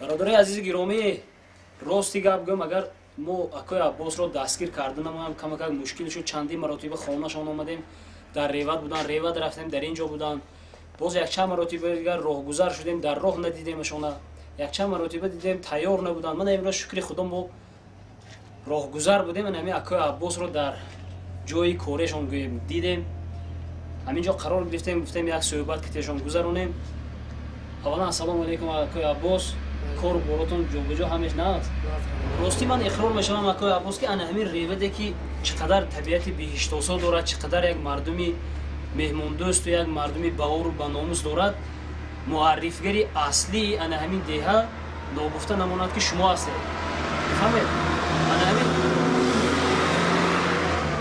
برادر عزیز گرامی، راستی گپ گم اگر ما اکای عباس را دستگیر کردن ما هم کمک مشکل شد. چندین مرتبه خانه‌شان آمدیم، در ریوت بودن، ریوت رفتیم، در اینجا بودن، باز یک چند مرتبه دیگر راهگذر شدیم، در راه ندیدیمشون، یک چند مرتبه دیدیم تیار نبودن. من امروز شکر خدا ما راهگذر بودیم، همین اکای عباس رو در جای کارشون دیدیم، همینجا قرار گرفتیم، گفتیم یک صحبت کتیشون گذرونیم. اولا السلام علیکم اکای عباس، کار براتون جابجا همیش نه. راستی من اقرار میشم اکای عباس که انا همین ریوده که چقدر طبیعت بی‌هشتاسا دارد، چقدر یک مردمی مهمان دوست و یک مردمی باور و باناموس دارد، معرفگری اصلی انا همین دیها ناگفته نماند که شما هستید. فهمید؟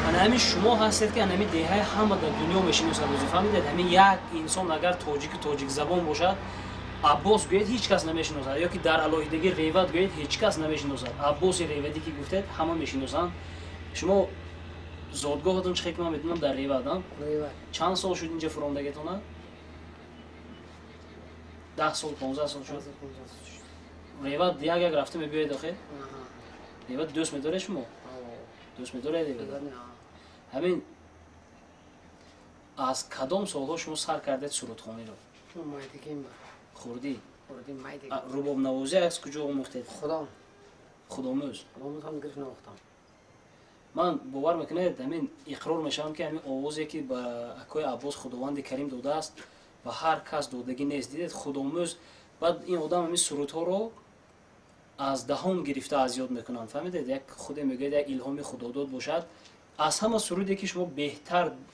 انا همین شما هستید که انا همین دیهای همه در دنیا میشناسد. فهمیدید؟ همین یک انسان اگر تاجیک زبان باشد، عباس گوید هیچ کس نمیشناسد، یا که در علاهیدگی ریوت گوید هیچ کس نمیشناسد. عباس ریوتی که گفتید همه میشناسند. شما زادگاهتون چه خیلی من میدونم در ریوت هم؟ چند سال شد اینجا فرامدگیتونه؟ 10 سال 15 سال شد. ریوت دیگه اگر رفته میبیاید آخه؟ ریوت دوست میداره شما؟ دوست میداره ریوت؟ همین از کدام سالها شما سر کردید سرودخوانی رو؟ خوردی؟ رباب نوازی از کجا آموختید؟ خودآموز هم گرفت ناختم. من باور میکنید همین اقرار میشم که همین آوازی که با اکای عباس خداوند کریم داده است و هر کس دادگی نیست. دیدید خودآموز بعد این آدم همین سرودها رو از دهان گرفته از یاد میکنن. فهمیدید؟ یک خود میگه یک الهام خداداد باشد. از همه سرودی که شما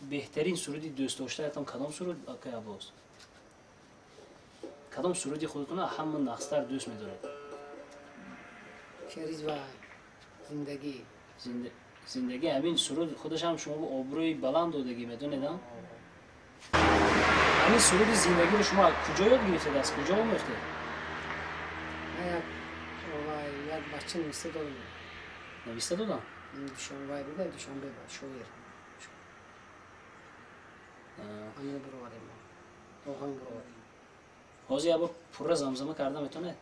بهترین سرودی دوست داشته هستم کدام سرود اکای عباس؟ کدام سرودی خودتون همه نقصتر دوست می‌دارید؟ شریز و زندگی. زندگی همین سرود خودش هم شما با آبروی بلند دادگی میدونید هم؟ همین سرود زندگی رو شما کجا یاد گرفتید؟ از کجا آموختید؟ یک بچه نوشته دادم. نوشته دادم؟ دوشنبه بوده، دوشنبه بود شویر. همین برادرم. آهنگ برادرم. حاضی یه بار پر زمزمه کرده میتونه؟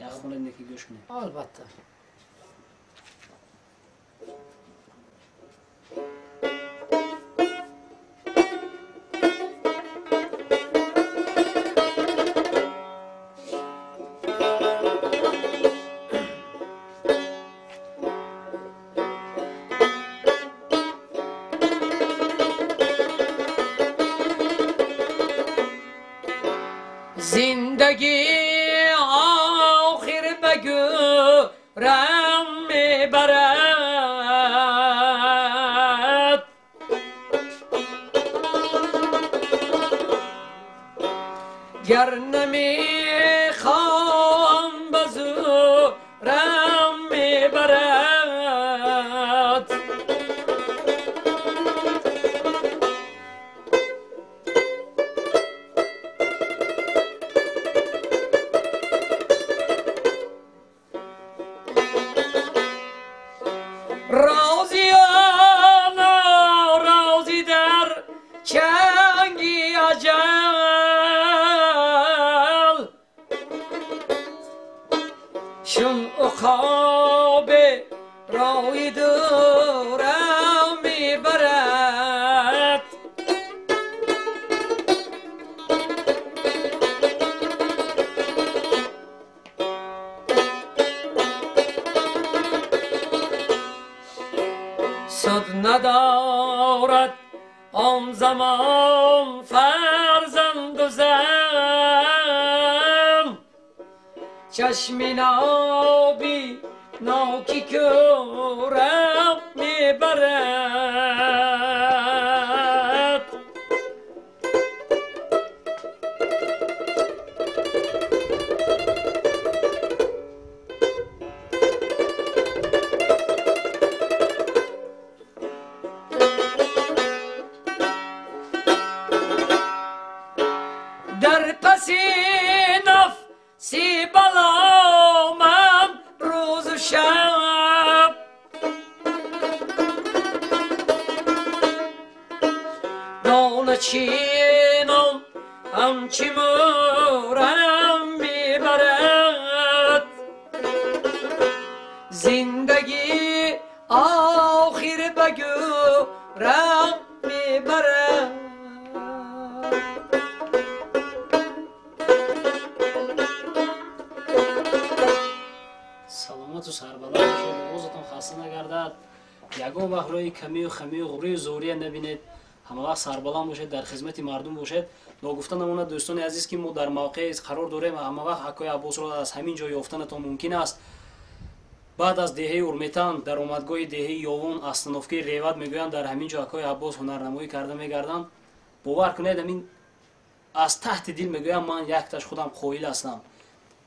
یک خونه نکی گوش کنید. البته. زندگی آخر بگورم میبرد، گر نمیخوام بزورم میبرد. رازی در چنگی اجل، شون عقاب رای دورم میبرد. سود ندارد آن زمان فرزند و زن، چشم نابی ناکی کورم میبرد. در پس نفسی بلا من روز و شب، دانه چینم همچی مورم میبرم. سربلند باشید، روزتون خسته نگردد. یگان وقت روی کمی و خمی و غروی زوریه نبینید، همه وقت سربلند باشید، در خدمت مردم باشید. ناگفته نمونه دوستان عزیز که ما در موقع قرار داریم، همه وقت حکای عباس را از همین جا یافتنتان ممکن است. بعد از دهه اورمیتان در اومدگاه دهه یاون استانوفکی ریوت میگویند در همین جا حکای عباس هنرنمایی کرده میگردند. باور کنید همین از تحت دل میگویم، من یک تاش خودم قائل هستم.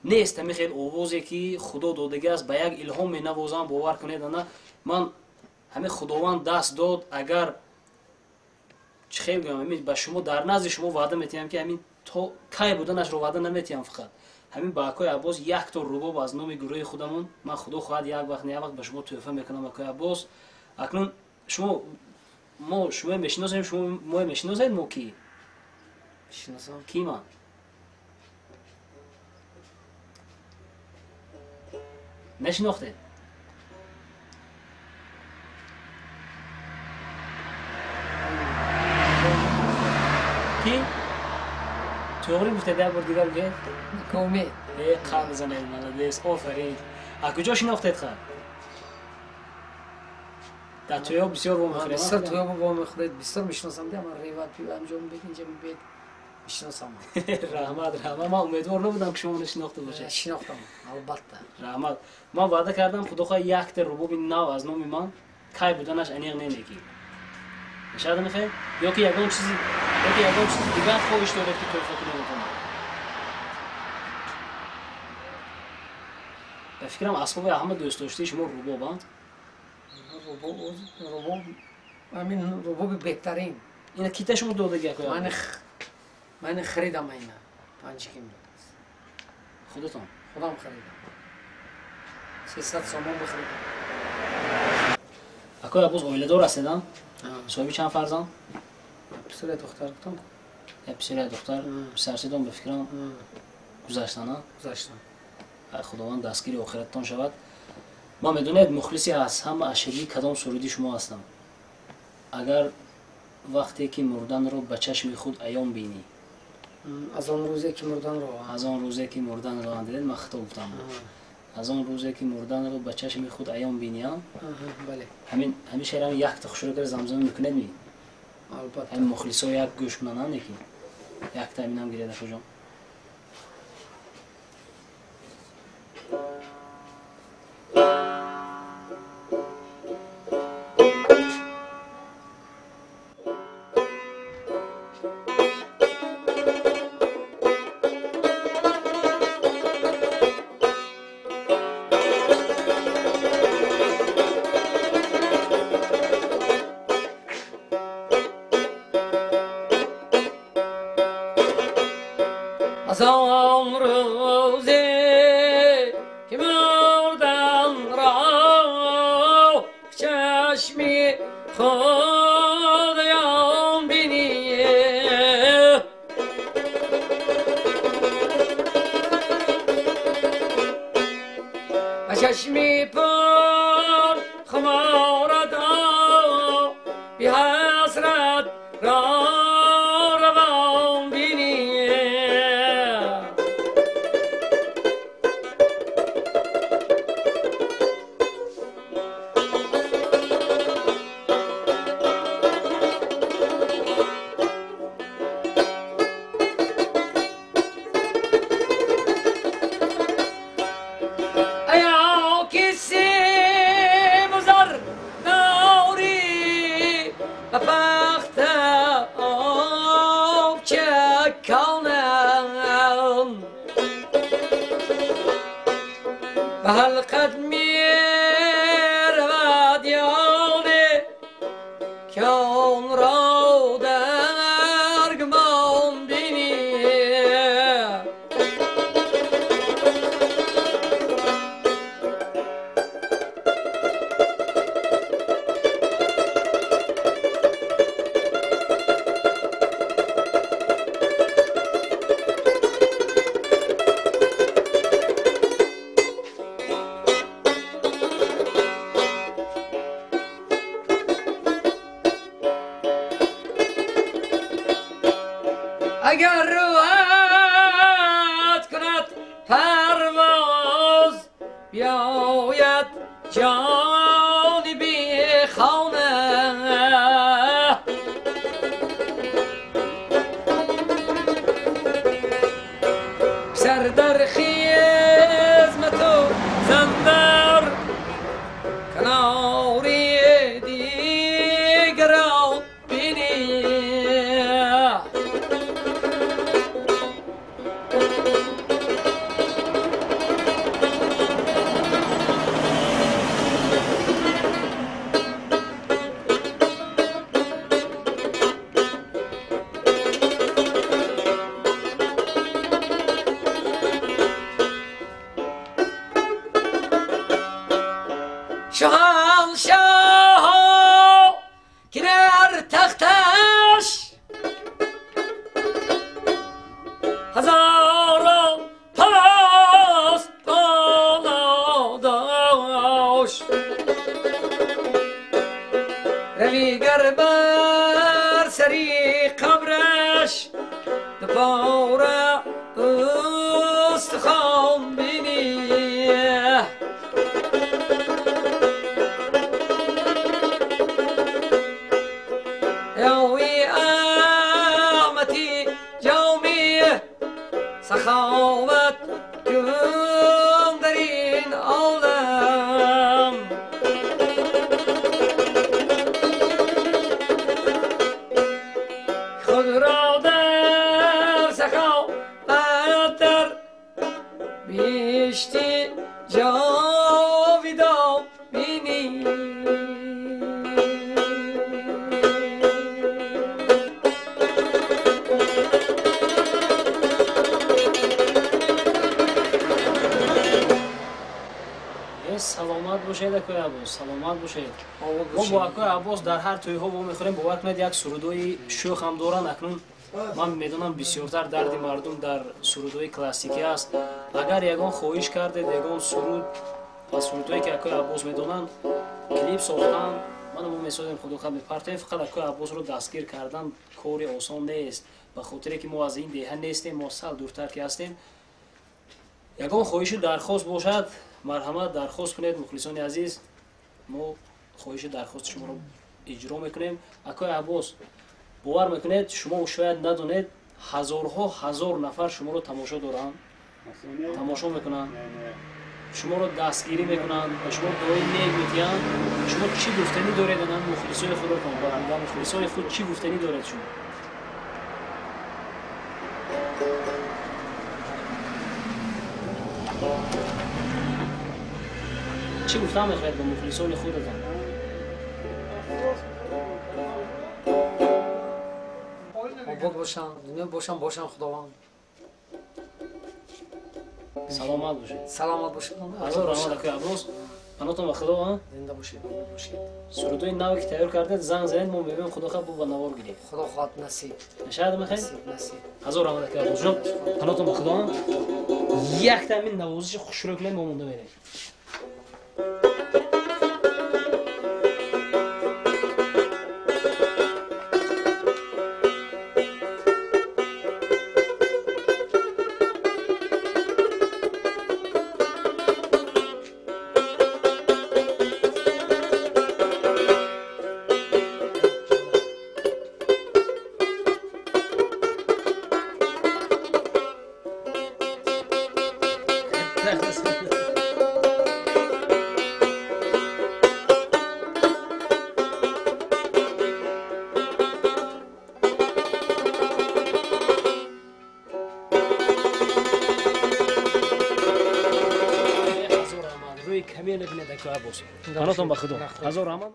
نیست همین خیلی آوازی که خدا دادگی است، به یک الهام می نوازم. باور کنید نه، من همین خداوند دست داد. اگر چه خیلی گویم همین به شما در نزد شما وعده میتیم که همین تا کی بودنش رو وعده نمیتیم، فقط همین با حکای عباس یک تا رباب از نام گروه خودمون من خدا خواهد یک وقت نه یک وقت به شما تحفه میکنم. حکای عباس اکنون شما میشناسیم، شما ما میشناسید. ما کی میشناسم. کی من نشناختید؟ کی؟ توغری گفته ده بار دیگر بگید؟ کومی. قلب بزنید ملدیس. آفرین. از کجا شناختید خواهد؟ در تویا بسیار با میخورید؟ بسیار تویا با میخورید، بسیار میشناسم. ده من ریوت پیو انجام بید اینجا بید میشناسم. رحمت. من امیدوار نبودم که شما نشناخته باشید. شناختم البته. رحمت. من وعده کردم خدا خواهد یک تا رباب نو از نام من کی بودنش انیق نمیگی. نشاید میخواید؟ یا که یگان چیزی دیگر خواهش دارید که توفیق کنید. به فکرم اسباب احمد دوست داشتی شما رباب هم؟ رباب همین رباب بهترین. اینا کیته شما دادگی کنید؟ من خریدم اینا 5 کیلو. خودتون؟ خودم خریدم. 300 سومون بخریدم. اکای عباس اویله دار هستیدن؟ صاحبی چند فرزند؟ پسر دختر بودم. یه پسر دختر سرسیدم به فکرم گذشتن. خداوند دستگیر آخرتتان شود. ما میدونید مخلصی از همه اشعی کدام سرودی شما هستم. اگر وقتی که مردن رو به چشم خود عیان بینی، از آن روزی که مردن رو اندید من خطا گفتم. از آن روزی که مردن رو به چشم خود عیان بینی هم. بله. همین شعر هم یک تخشور که زمزمه میکنید می. البته. همین مخلص ها یک گوش کنن هم نکی. یک تامین هم گیره در کجا. از آن روزی که مردن را چشمی خودیان بینی و چشمی پر خمارد بی حسرت را روان بینی هل قد میرود یاد که آن را در گمان بینی اگر روحت کند پرواز بیاید جانبی خانه سر در خدمت و زندر کناری دیگر را بینی شاهنشاه که در تختش هزاران پاس داشت رویگر بر سری قبرش دپاره استخوان بینی سخاوت کن در این عالم خود را در سخاوت در بیشتی جاویدان بینی سلامت باشید اکوی عباس، سلامت باشید. ما با اکوی عباس در هر توی ها با میخوریم باور کنید یک سرودوی شوخ هم دارن. اکنون من میدونم بسیارتر درد مردم در سرودوی کلاسیکی است. اگر یگان خواهش کردید یگان سرود و سرودوی که اکوی عباس میدونن کلیپ ساختن، من هم میسازیم خود خود بپرته. فقط اکوی عباس رو دستگیر کردن کاری آسان نیست، به خاطر که ما از این دیه نیستیم، ما سال دورتر که هستیم. یگان خواهش درخواست باشد مرحمت درخواست کنید مخلصان عزیز، ما خواهش درخواست شما رو اجرا میکنیم. اکوی عباس باور میکنید شما شاید ندونید هزارها هزار نفر شما رو تماشا دارن، تماشا میکنن، شما رو دستگیری میکنن، شما دعای نیک میتین. شما چی گفتنی دارید ان مخلصای خود رو کنید؟ مخلصای خود چی گفتنی دارید شما؟ چی گفتم میخواید به مخلصان خودتان؟ آباد باشن، دنیا باشن خداوند. سلامت باشید. سلامت باشید. هزار رحمت اکوی عباس. پناهتون به خدا. زنده باشید. سرودوی نوی که تیار کردید زنگ زنید ما ببینیم خدا خواه با نوار گیریم. خدا خواهد نصیب. شاید میخواید؟ نصیب. هزار رحمت اکوی عباس جان. پناهتون به خدا. یک تامین نوازش خوش رو کنیم ما مونده بریم. کمی نبینید اکوی عباس. پناهتون به خدا. هزار رحمت.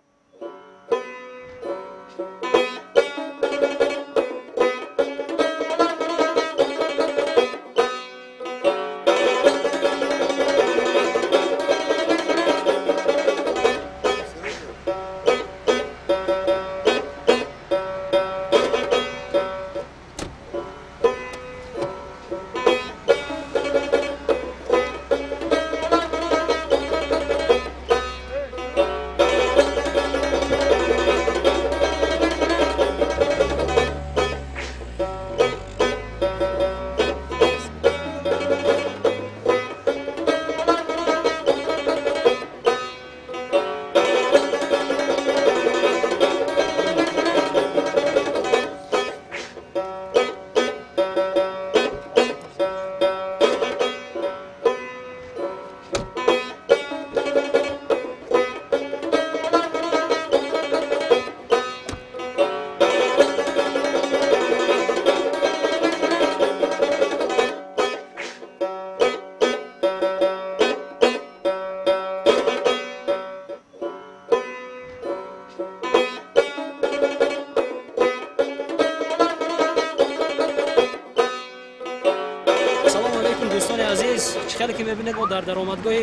مشکلی که میبینید ما در درآمدگاه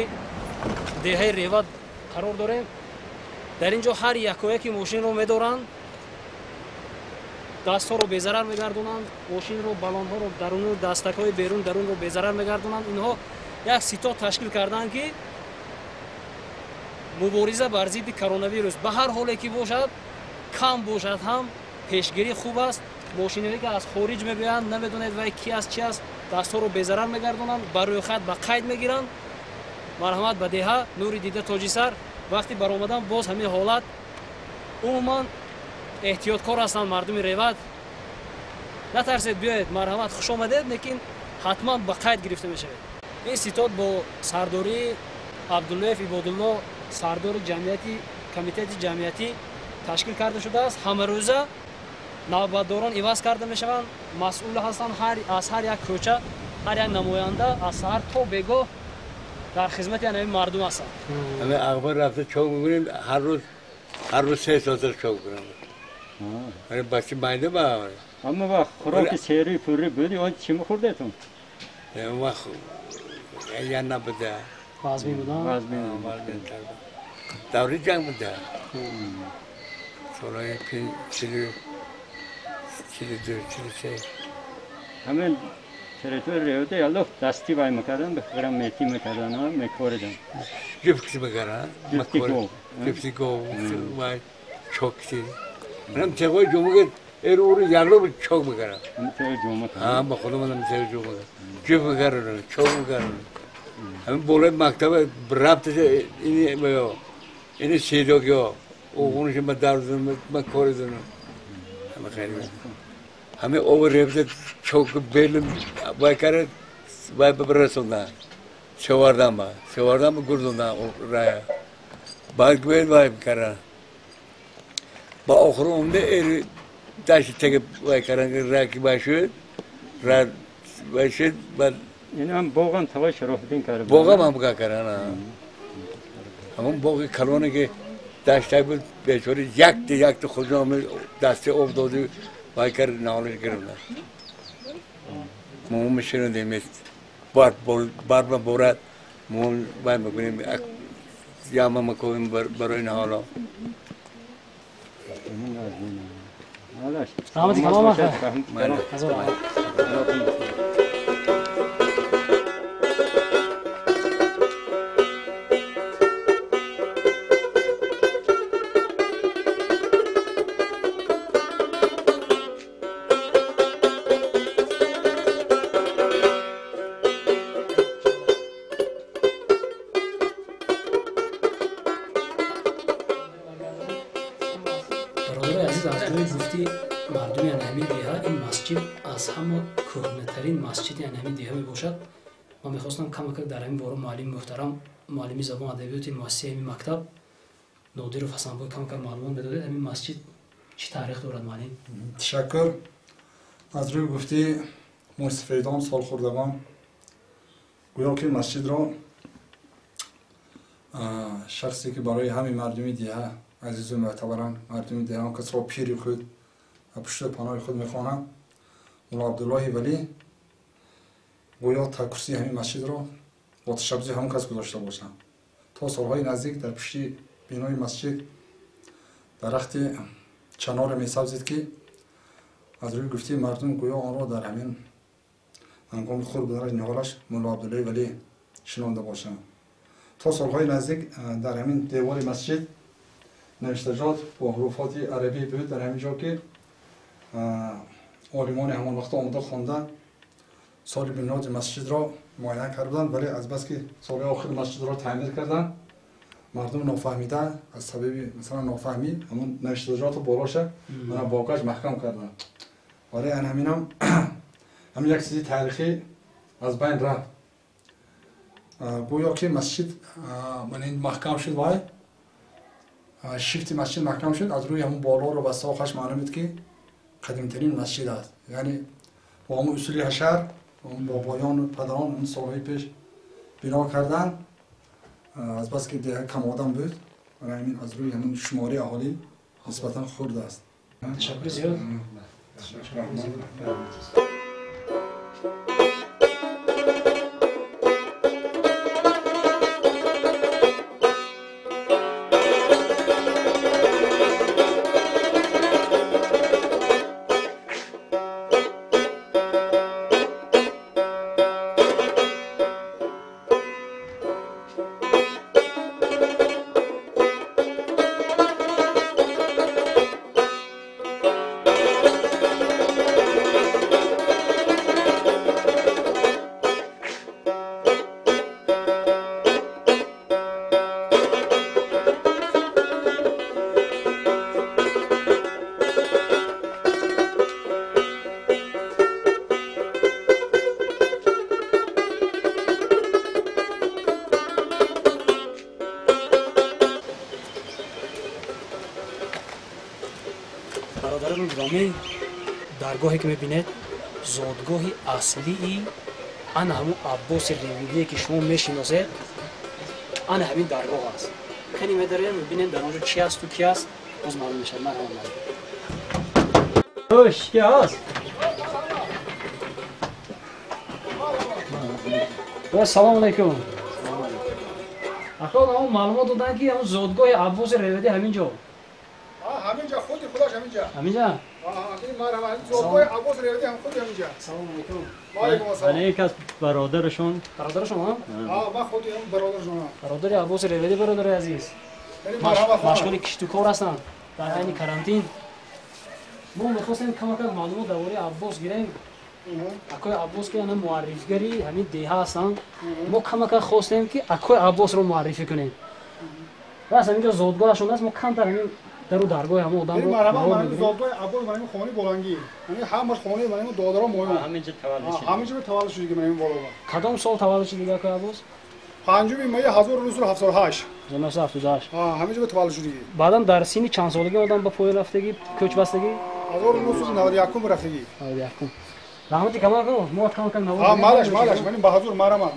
دهه ریوت قرار داریم. در اینجا هر یکی ماشین رو میدارن، دست ها رو بی‌ضرر میگردونن، ماشین رو، بالون ها رو درون، دستک های بیرون درون رو بی‌ضرر میگردونن. اینها یک سیتا تشکیل کردن که مبارزه بر ضد کرونا ویروس به هر حالی که باشد، کم باشد هم پیشگیری خوب است. ماشینی که از خارج میبینند نمیدونید وای کی است چی است، دست ها رو بی‌ضرر میگردونن، بر روی خط به قید میگیرن. مرحمت به دهه نوری دیده تاجی سر وقتی بر آمدن باز همین حالت. عموما احتیاطکار هستند مردم ریوت. نترسید بیاید، مرحمت خوش آمدید، لیکن حتما به قید گرفته میشوید. این ستاد با سرداری عبدالله عبادالله سردار جمعیتی کمیته جمعیتی تشکیل کرده شده است. همه روزه نوبتداران عوض کرده میشوند، مسئول هستند. از هر یک کوچه هر یک نماینده از سحر تا بگاه در خدمت این مردم هستند. همه اخبار رفته چوک می‌کنیم، هر روز 3 ساعت چوک می‌کنیم. برای بچه مایده با اما با خوراک سری پوری بودی آن چی می‌خورده تو؟ ما یا نبوده. وزمی بودن؟ وزمی دوری جنگ بوده. سالهای 42 43 همین تریتور ریوته یالو دستی وای میکردن به خیرم میتی میکردن ها میکوردن جفتی بگرن جفتی گو وای چوکتی منم تقوی جمعه رو یالو به چوک بگرن همین تقوی جمعه ها با خودم منم تقوی جمعه جف بگرن چوک بگرن همین بوله مکتب برابط اینی سیدو کیا اونش من دارم من کوردم همه خیلی همه اوور رفته چوک بیلم وای کرد وای ببرسوندن شواردم گردوندن راه بعد گوید وای کردن با آخر اونده ای داشت تک وای کردن راه کی باشه راه باشه بعد این هم باغم توای شرافدین کرد باغم هم بگه کردن همون باغ کلونه که داشته بود بیچاره یک خودم دست آب داده وای کرد نالش گرفتن ما میشنیدیم بار بارد ما وای میکنیم یام میکنیم برای این حالا سلامتی تمام مردم انهمی دیها این مسجد از همه کهنه‌ترین مسجد انهمی دیها می باشد. ما میخواستم کم در این باره معلم محترم معلم زبان ادبیات مؤسسه این مکتب نادر حسن‌بای کم معلومات بدهید این مسجد چی تاریخ دارد معلم؟ تشکر. از روی گفتی مستفیدان سالخوردگان گویا که مسجد را شخصی که برای همین مردمی دیها عزیز و معتبران مردمی دیها کس را پیری خود پشت پناه خود میخوانم مولا عبدالله ولی گویا تکرسی همین مسجد را با تشبیه همون کس گذاشته باشم. تا سالهای نزدیک در پشت بینای مسجد درخت چنار میسبزید که از روی گفتی مردم گویا آن را در همین هنگام خود بدرج نهالش مولا عبدالله ولی شنانده باشم. تا سالهای نزدیک در همین دیوار مسجد نوشتجات با حروفات عربی بود در همین جا که عالمان همان وقت آمده خواندن سال بنیاد مسجد را معاینه کردن ولی از بس که سال آخر مسجد را تعمیر کردن مردم نافهمیده از سبب مثلا نافهمی همون نوشتجات بالاش من باقاش محکم کردن ولی همین هم یک چیز تاریخی از بین رفت. گویا که مسجد من این محکم شد وای شیفت مسجد محکم شد از روی همون بالا رو بسته آخرش معلومید که قدیمترین مسجد است. یعنی با همون اصولی حشر بابایان و پدران اون سالهای پیش بنا کردن از بس که دیگه کم آدم بود و همین از روی همون شماری اهالی نسبتا خرد است. تشکر زیاد. برادران گرامی، درگاهی که میبینید زادگاهی اصلی آن همون عباس ریویدی که شما میشناسید، آن همین درگاه است. کنی میداریم میبینید در اونجا چی است و کی است، باز معلوم میشه. من خوش که هست؟ سلام علیکم. اخوان همون معلومات دادن که همون زادگاه عباس ریویدی همینجا. همینجا خودی خودش همینجا. همینجا؟ این مرحبا زادگاه عباس ریویدی هم خودی همینجا. سلام علیکم. و علیکم السلام. یک از برادرشون. برادر شما؟ من خودی هم برادر شما. برادر عباس ریویدی برادر عزیز. مرحبا. مشغول کشت و کار هستن در حین کرانتین. ما میخواستیم کمک معلومات درباره عباس گیریم. اکوی عباس که انا معرفیگری همین دیه هستن. ما کمک خواستیم که اکوی عباس رو معرفی کنیم. راست اینجا زادگاهشون است. ما کم تر همین درو درگاه همه آدم رو مرحبا من زادگاه عباس من خونه بولانگی. یعنی همش خونه من دادرا مهم. همینجا تولد شد. همینجا تولد شد که من بالا. کدام سال تولد شد دیگه اکوی عباس؟ 5 می 1978. 1978. همینجا تولد شد. بعداً در سینی چند سالگی آدم به پای رفتگی کوچ بستگی؟ 1991 رفتگی. یکم. رحمتی کمال کنو. ما کمک کنم. مالش من بهادر مرحبا.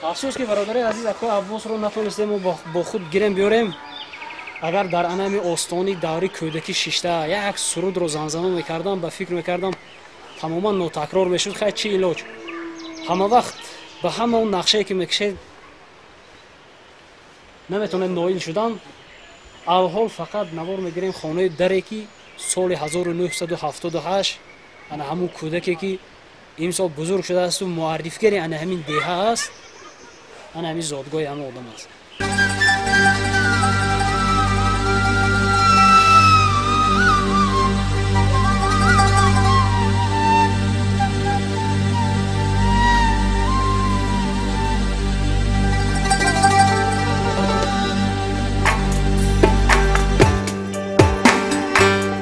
افسوس که برادر عزیز اکو عباس رو نتونستیم با خود گیریم بیاریم. اگر در انمی آستانی دوری کودکی شیشته یک سرود رو زمزمه میکردم به فکر میکردم تماما نوتکرار میشد. خیلی چی علاج؟ همه وقت به همه اون نقشه که میکشید نمیتونه نایل شدن. اول فقط نوار میگیریم خانه دری که سال 1978 انا همون کودکی که امسال بزرگ شده است و معرفیگری انا همین دیه است، انا همین زادگاه همه آدم است.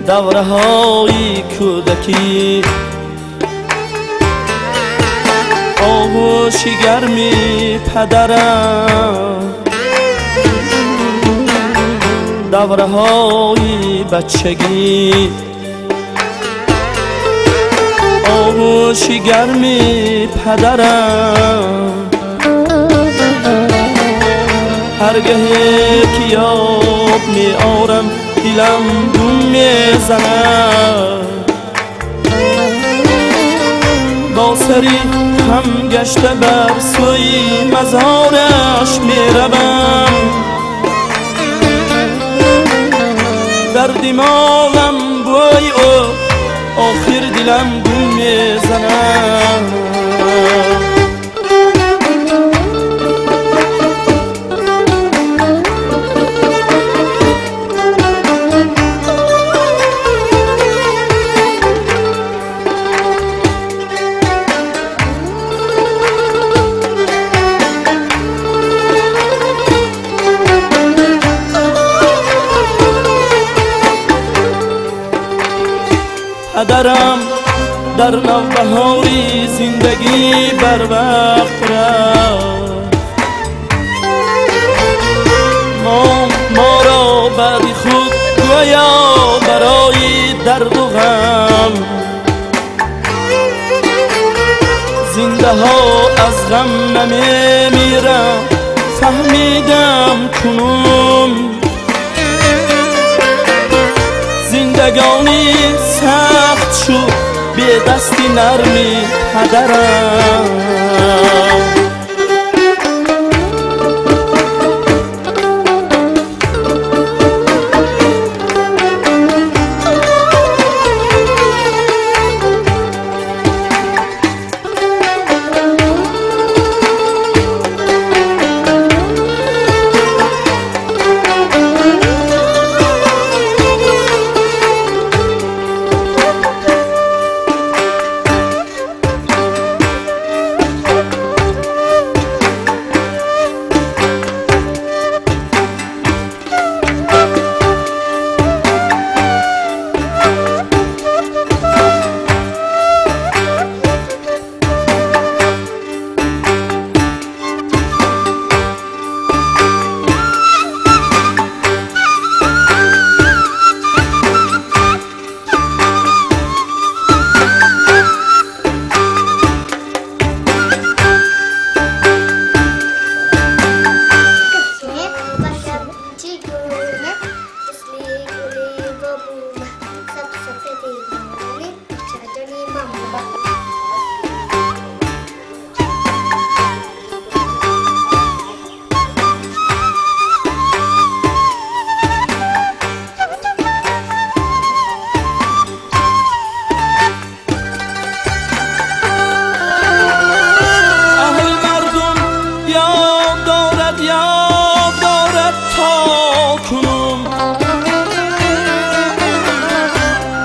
دوره های کودکی آغوش گرمی پدرم، دوره های بچگی آغوش گرمی پدرم، هرگاه که یاد می آرم دلم دم میزند، با سری خم گشته بر سوی مزارش میروم، در دماغم بوی او آخر دلم دم میزند. پدرم در نوبهاری زندگی بر وقت رفت، ما را بعد خود گویا برای درد و غم، زنده ها از غم نمیمیرم فهمیدم کنون زندگانی سخت شد به دستی نرمی پدرم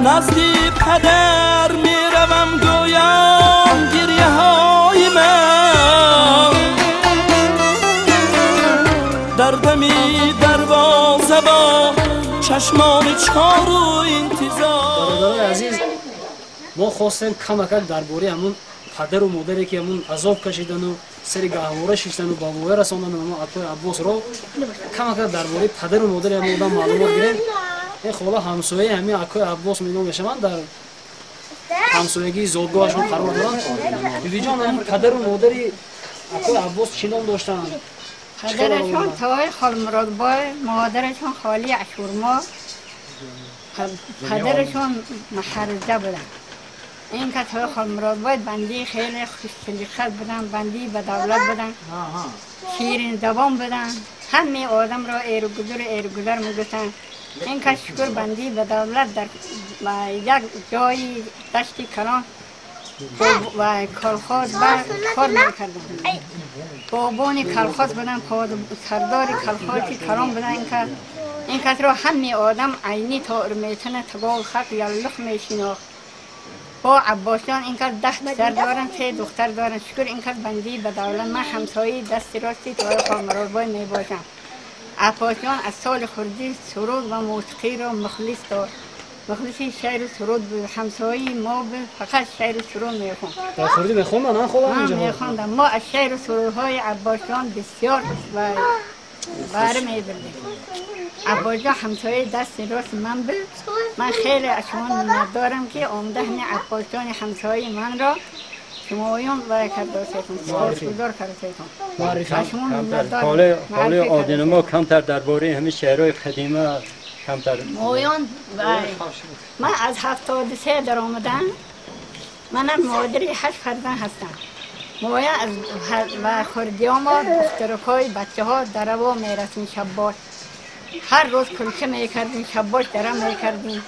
نزدی پدر میروم گویم گریه های من دردمی دروازه با چشمان چار و انتظار. برادرای عزیز، ما خواستیم کمک درباره همون پدر و مادری که همون عذاب کشیدن و سری گهواره شیشتن و بابوه رساندن همون عطای عباس رو کمک درباره پدر و مادری همون آدم معلومات گیریم. این خاله همسایه همین عکای عباس میدون بشمن در همسایگی زادگاهشون قرار دارن. بیبی جان، همون پدر و مادری عکای عباس چی نام داشتن؟ پدرشون توی خال مرادبای، مادرشون خالی عشورما، پدرشون محرزه بودن. این که توی خال مرادبای بندی خیلی خوش‌سلیقت بودن، بندی به دولت بودن، شیرین زبان بودن، همه آدم را ایرگذر میگفتن. این که شکر بندی به دولت در یک جای دشتی کلان و کلخاز کار میکردن. بابان کلخاز بودن، سردار کلخازی کلان بودن. این که را همه آدم عینی تا میتونه تگاه خط یا لخ میشیناخت. با عباسیان این که 10 پسر دارن، 3 دختر دارن. شکر این که بندی به دولت. من همسایه دست راستی توی خالمرادبای می باشم. عباسیان از سال خردی سرود و موسیقی را مخلص دار. مخلصی شعر سرود بود. همسایه ما بود فقط شعر سرود میخوند. در خردی میخوندن؟ نه خدا اینجا میخوندن. ما از شعر سرودهای عباسیان بسیار بهره میبردیم. عباسیان همسایه دست راست من بود. من خیلی از شما ندارم که آمده همین عباسیان همسایه من را شمایون و کردارسیتون سپاسگزار کردارسیتون. حال آدینما کمتر درباره همین شعرهای قدیمه کمتر. مویان من از 73 در آمدن. منم مادری 8 فرزند هستم. مویان و خردیاما دخترکای بچه ها در روا میرسیم. شباش هر روز کلچه میکردیم، شباش درم میکردیم،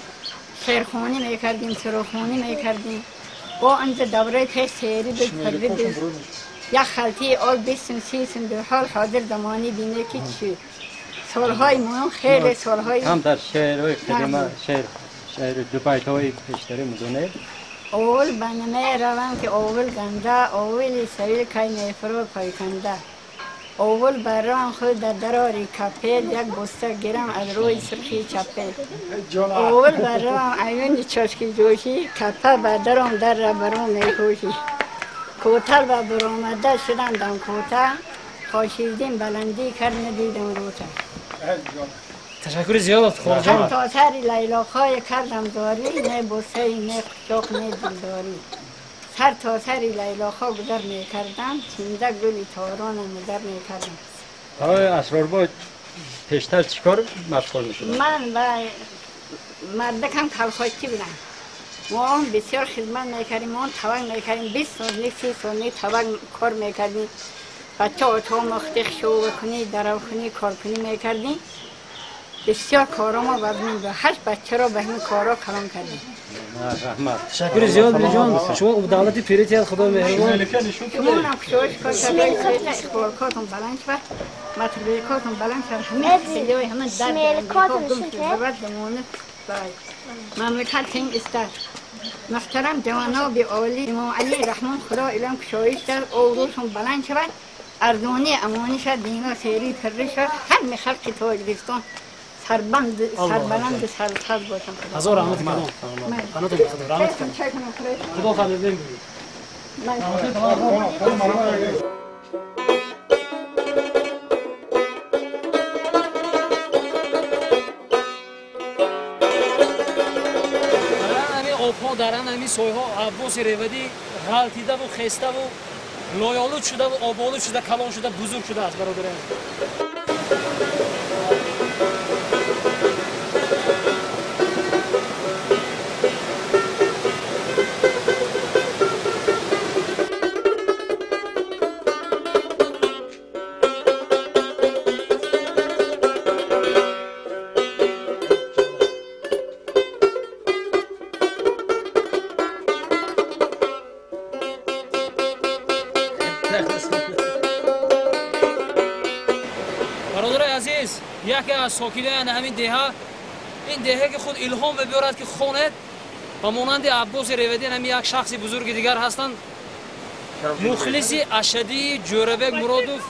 شعرخوانی میکردیم، سروخوانی میکردیم. با انجا دوره پیش سیری بود. یک خلطی آل 20 30 در حال حاضر زمانی بینه که چی سالهای مهم خیلی سالهای هم در شعرهای قدیمه شعر دو بیت‌های پیشتری میدونه. اول بنمه روم که اول گنده اولی سویل کای میفرو پایکنده. اول برام خود در دراری کپل یک بسته گیرم از روی سرخی چپل. اول برام عیون چشکی جوشی کپه بردارم در را برام میخوشی. کوتر و برآمده شدم دم کوتر، خاشیدیم بلندی کرد ندیدم روتر. تشکر زیاد خاله جان. تا سری لیلاخای کردم داری، نه بوسه نه قشاق نه دلداری. سر تا سر لیلا خواه گذر میکردم، 15 گلی تارانم گذر میکردم. آقای اسرارباد پیشتر چیکار مشغول میشدن؟ من و مردکم کلخاچی بودم. ما هم بسیار خدمت میکردیم، ما هم طبق میکردیم، 20 سالی 30 سالی طبق کار میکردیم. بچه اتو مختخ شو بکنی، درو کنی، کار کنی میکردیم. بسیار کارا ما بزمین و 8 بچه را به این کارا کلام کردیم. شکر زیاد بلی جان، شما دولتی پیریتی از خدا مهربان. شما هم کشوش کار کردیم، اخبارکاتون بلند شد، مطلبیکاتون بلند شد، همه خیلی های همه در امریکا گم شد، ببرد دمونه مملکت این استاد. محترم جواناب عالی امام علی رحمان خدا علم کشایش در اوروشون بلند شد، اردوانی امانی شد، دینا سیری پره شد، همه خلق تاجیکستان سربلند سرسبز باشم. هزار رحمت کنم. خانتون بخدا رحمت کنم. خدا خالدین بگید. آبها درن همی سویها عباس ریودی غلطیده و خسته و لایالود شده و آبالود شده، کلان شده، بزرگ شده است برادران. برادر عزیز، یکی از ساکنان همین دهه، این دهه که خود الهام ببرد که خواند و مانند عباس ریودی همین یک شخص بزرگ دیگر هستند. مخلص اشدی جوربک مرادوف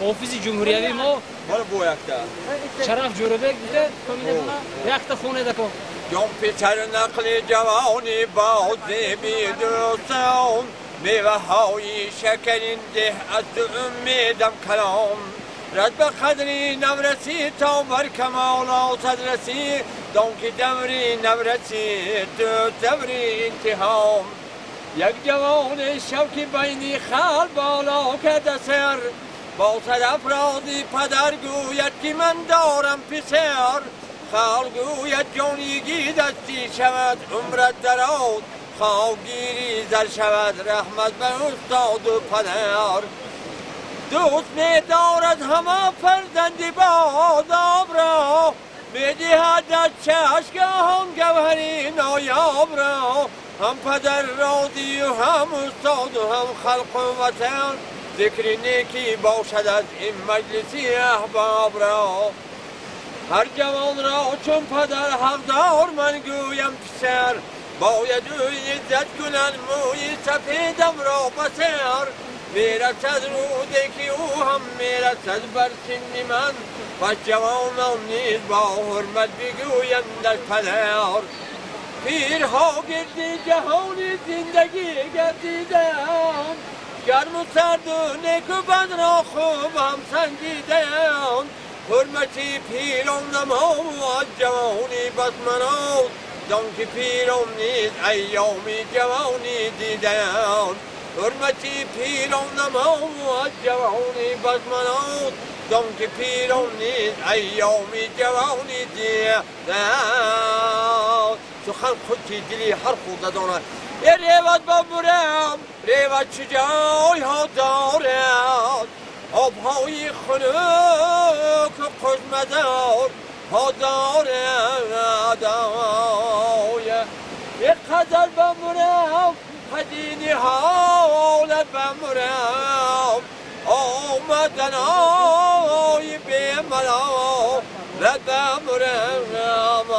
حافظ جمهوریوی ما شرف جوربک بوده. یک تا خونه دکو جان پسر نقل جوانی باز میدوستم، میوه های شکرینده از تو امیدم کلام. رد به قدری نورسی تا بر کمالات رسی، دانکه دوری نورسی تو دوری انتهام. یک جوان شوکی بینی خال بالا کرده سر، با طرف رازی پدر گوید که من دارم پسر. خال گوید جانیگی دستی شود عمرت دراز، خواهگیری زر شود رحمت به استاد و پدر. دوست می دارد همه فرزندی بازاب را، می دهد در چشگاهان گوهری نایاب را. هم پدر راضی و هم استاد و هم خلق و وطن، ذکر نیکی باشد از این مجلسی احباب را. هر جوان را چون پدر حقدار من گویم پسر، باید او عزت کنن موی سفیدم را بسر. میرسد روده که او هم میرسد بر سن من، پس جوانان نیز با حرمت بگویند از پدر. پیرها گردی جهانی زندگی گردیدند، گرم و سرد و نیک و بد را خوب هم سنجیدند. حرمتی پیران نمام از جوانی بس مناس، دانکه پیران نیز ایامی جوانی دیدند. حرمتی پیران نمام از جوانی بس مناس، دانکه پیران نیز ایامی جوانی دیدند. سخن خودی دلی هر خود داند، ریوت ببرم ریوت چه جای ها دارد. آبهای خنک و خوشمزار ها دارد. یک قدر ببرم هدینی حالت ببرم، آمدن های بیملا رد ببرم.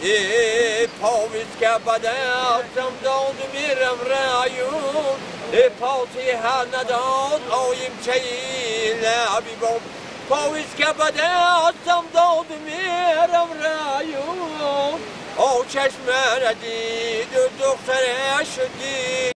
ای پاویز که بدستم داد میرم رایون، ای پاتیه نداد آیم چهی لعبی بام. پاویز که بدستم داد میرم رایون، او چشم ردید و دخترش دید.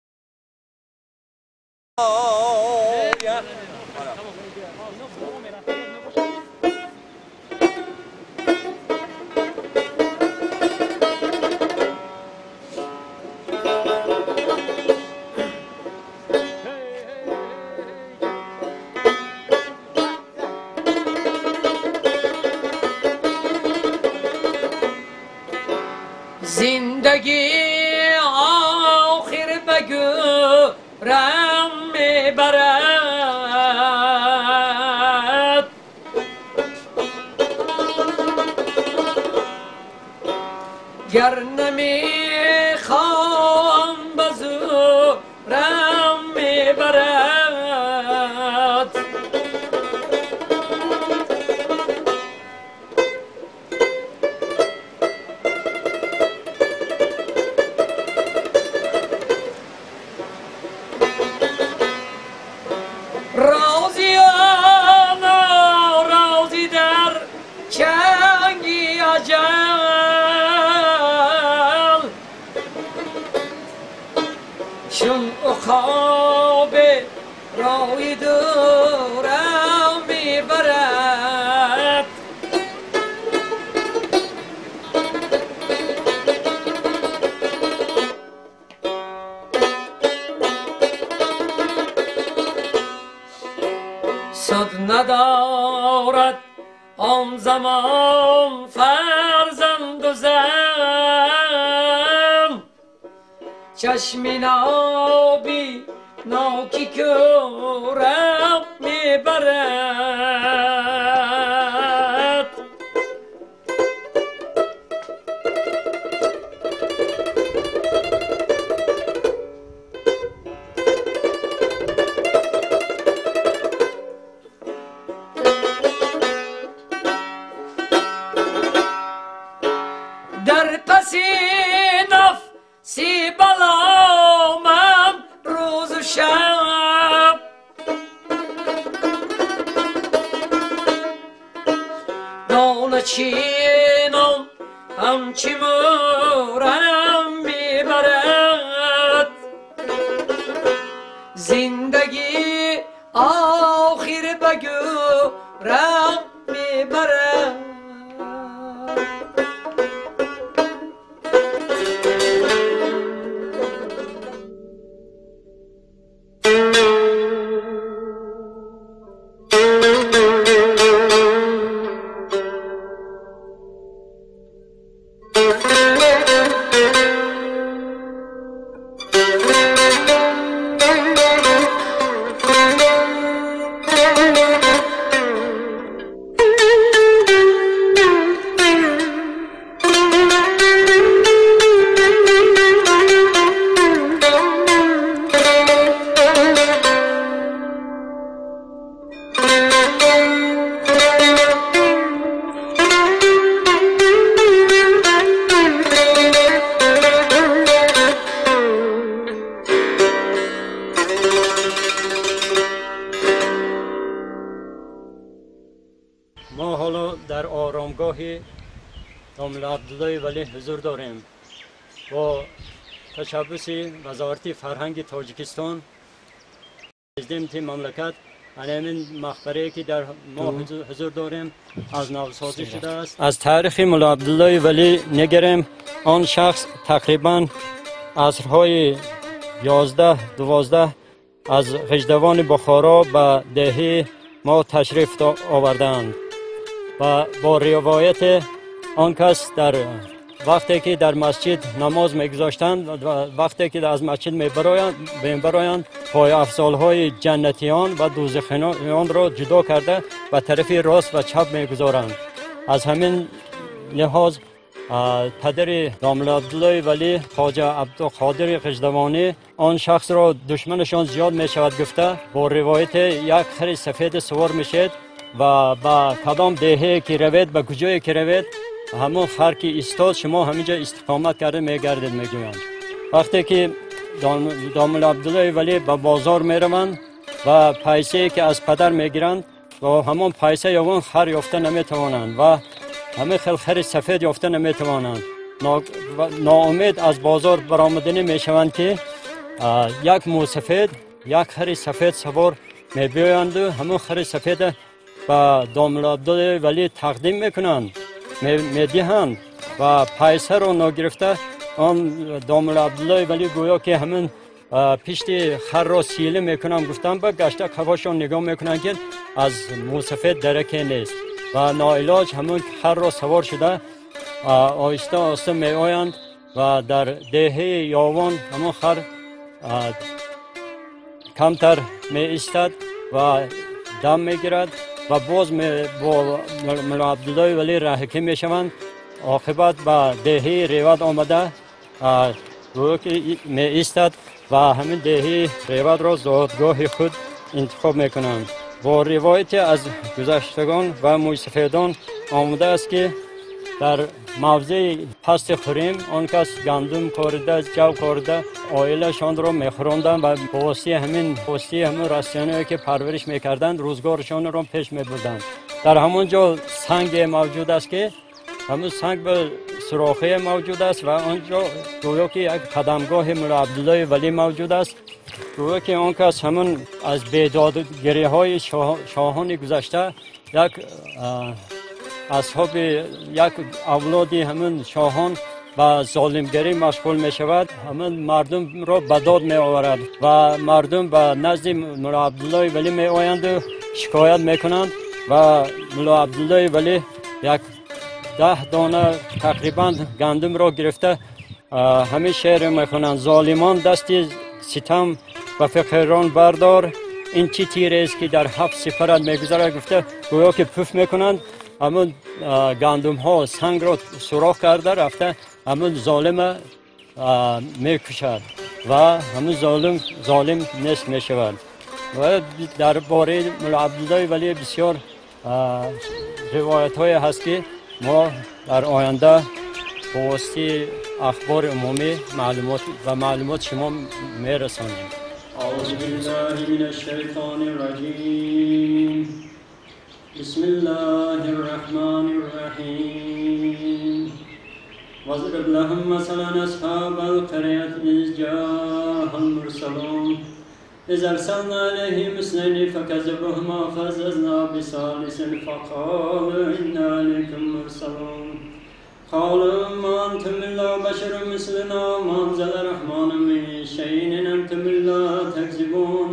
نمیخوام به زورم میبرد رازی در چنگی اجل چون خواب رای دورم میبرد صد ندارد آن زمان فرزند و زن چشم نابی ناکی کورم میبرد در پسی نفسی بلا من روز و شب دانه چینم همچی مورم میبرد زندگی آخر بگورم میبرد ما حالا در آرامگاه دامل عبدالله ولی حضور داریم. با تشبس وزارت فرهنگ تاجیکستان پرزیدنت مملکت همین مقبره که در ما حضور داریم از نوسازی شده است. از تاریخ مولا عبدالله ولی نگریم. آن شخص تقریبا عصرهای 11-12 از غجدوان بخارا به دهه ما تشریف آوردند و با روایت آن کس در وقتی که در مسجد نماز میگذاشتند و وقتی که از مسجد میبرایند پای افضالهای جنتیان و دوزخیان را جدا کرده به طرف راست و چپ میگذارند. از همین لحاظ پدر دامل عبدالله ولی خواجه عبدالقادر غجدوانی آن شخص را دشمنشان زیاد می شود گفته با روایت یک خر سفید سوار میشد و با کدام دهه که روید به کجای که روید همون خر که ایستاد شما همینجا استقامت کرده میگردید میگویند. وقتی که دامل عبدالله ولی به بازار میروند و پیسه که از پدر میگیرند و همون پیسه یا اون خر یافته نمیتوانند و همه خر سفید یافته نمیتوانند. ناامید از بازار برآمدنی میشوند که یک مو سفید یک خر سفید سوار میبیایند و همون خر سفید به دامل عبدالله ولی تقدیم میکنند میدهند و پیسه رو نگرفته آن دامل عبدالله ولی گویا که همین پشت خر را سیله میکنند گفتن با گشته قفاشون نگاه میکنند که از مو سفید درکه نیست و ناعلاج همون خر را سوار شده آهسته آهسته می آیند و در دهه یاوان همون خر کمتر می ایستد و دم می گیرد و باز با مولا عبدالله ولی راهکی می شوند. عاقبت به دهه ریوت آمده گویا که می ایستد و همین دهی ریوت را زادگاه خود انتخاب میکنند. با روایت از گذشتگان و موسفیدان آمده است که در موضع پست خریم آن کس گندم کارده، جو کارده آیلشان را میخوراندند و باستی همین راسیانهایی که پرورش میکردند روزگارشان را پیش میبردند. در همون جا سنگ موجود است که همون سنگ به سوراخی موجود است و آنجا گویا که یک قدمگاه مولا عبدالله ولی موجود است. گویا که آن کس همون از بیدادگری های شاهان گذشته یک اصحاب یک اولادی همون شاهان و ظالمگری مشغول می شود، همون مردم را به داد می آورد و مردم به نزد مولا عبدالله ولی می آیند و شکایت می کنند و مولا عبدالله ولی یک 10 دانه تقریبا گندم را گرفته همه شعر می خوانند: ظالمان دستی ستم و فقیران بردار، این چی تیره است که در 7 سپرت میگذرد. گفته گویا که پف میکنند، همون گندم ها سنگ را سوراخ کرده رفته همون ظالم میکشد و همون ظالم نصف میشود. و در باره مولا عبدالله ولی بسیار روایت های هست که ما در آینده با واسطه اخبار عمومی معلومات شما میرسانیم. اعوذ بالله من الشیطان الرجیم. بسم الله الرحمن الرحیم. واضرب لهم مثلا اصحاب القرية إذ جاءها المرسلون إذ أرسلنا إليهم اثنين فكذبوهما فعززنا بثالث فقالوا إنا إليكم مرسلون قالوا ما أنتم إلا بشر مثلنا ما أنزل الرحمن من شيء إن أنتم إلا تكذبون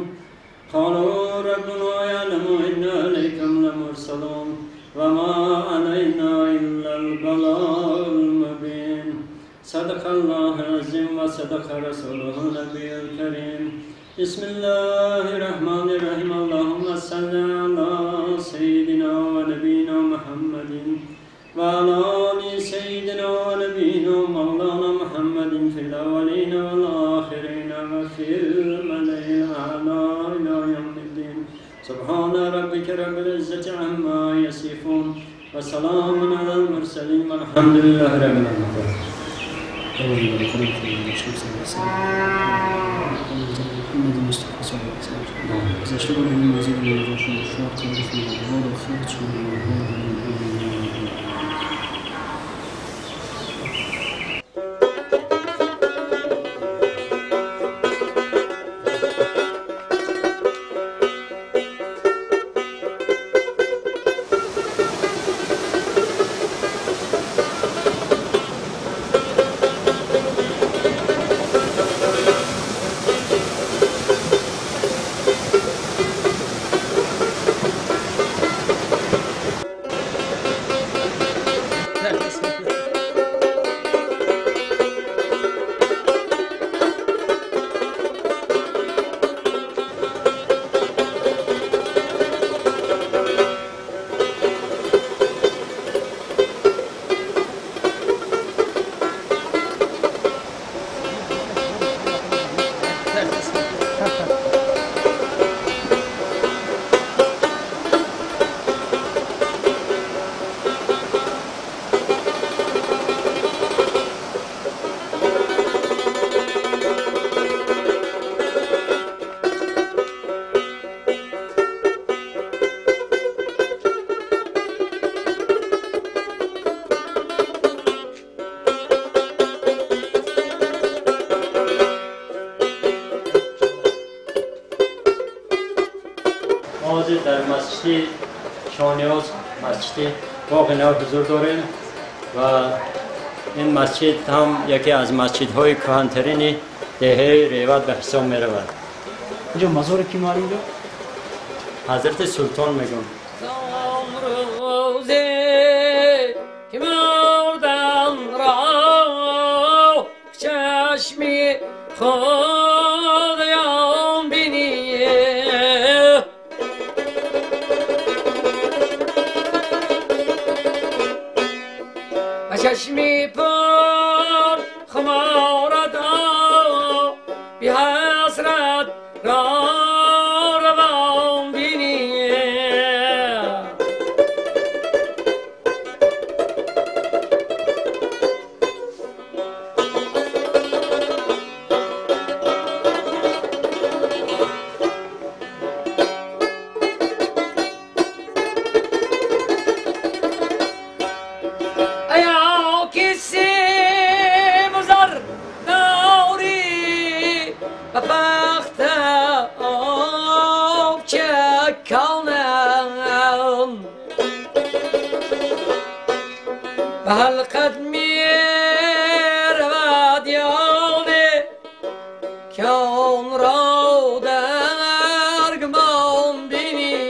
قالوا ربنا يعلم إنا إليكم لمرسلون وما علينا إلا البلاغ المبين صدق الله العظيم وصدق رسوله النبي الكريم. بسم الله الرحمن الرحيم. اللهم صل على سيدنا ونبينا محمد وعلى آل سيدنا ونبينا مولانا محمد في الأولين والآخرين وفي الملأ الأعلى إلى يوم الدين. سبحان ربك رب العزة عما يصفون وسلام على المرسلين والحمد لله رب العالمين. در مسجد شاهنیاز مسجد باغ نو حضور داریم و این مسجد هم یکی از مسجدهای کهن‌ترین دهه ریوت به حساب می رود. اینجا مزار کی مال اینجا؟ حضرت سلطان میگم. چشمی پر خمار به حلقت می رود یانه که آن را در گمان بینی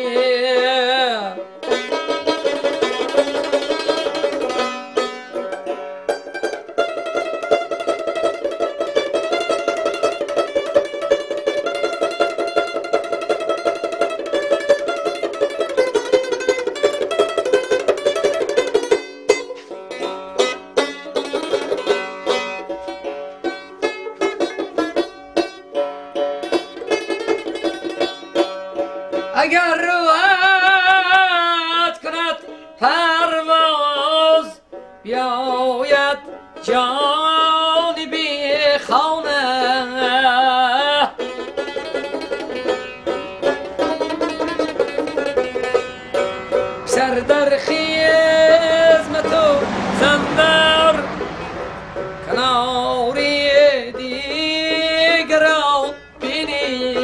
اگر روحت کند پرواز بیاید جانبی خانه سر در خدمت و زندر کناری دیگران بینی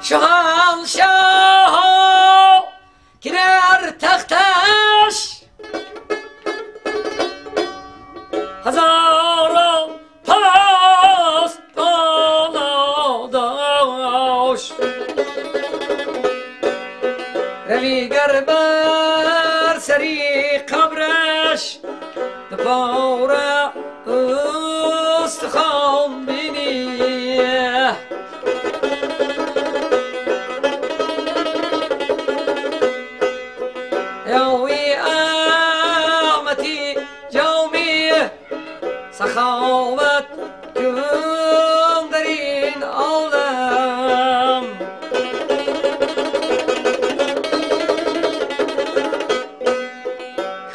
شاهنشاه که در تختش هزاران پاسبان داشت روی گر بر سری قبرش دپاره استخوان بینی سخاوت کن در این عالم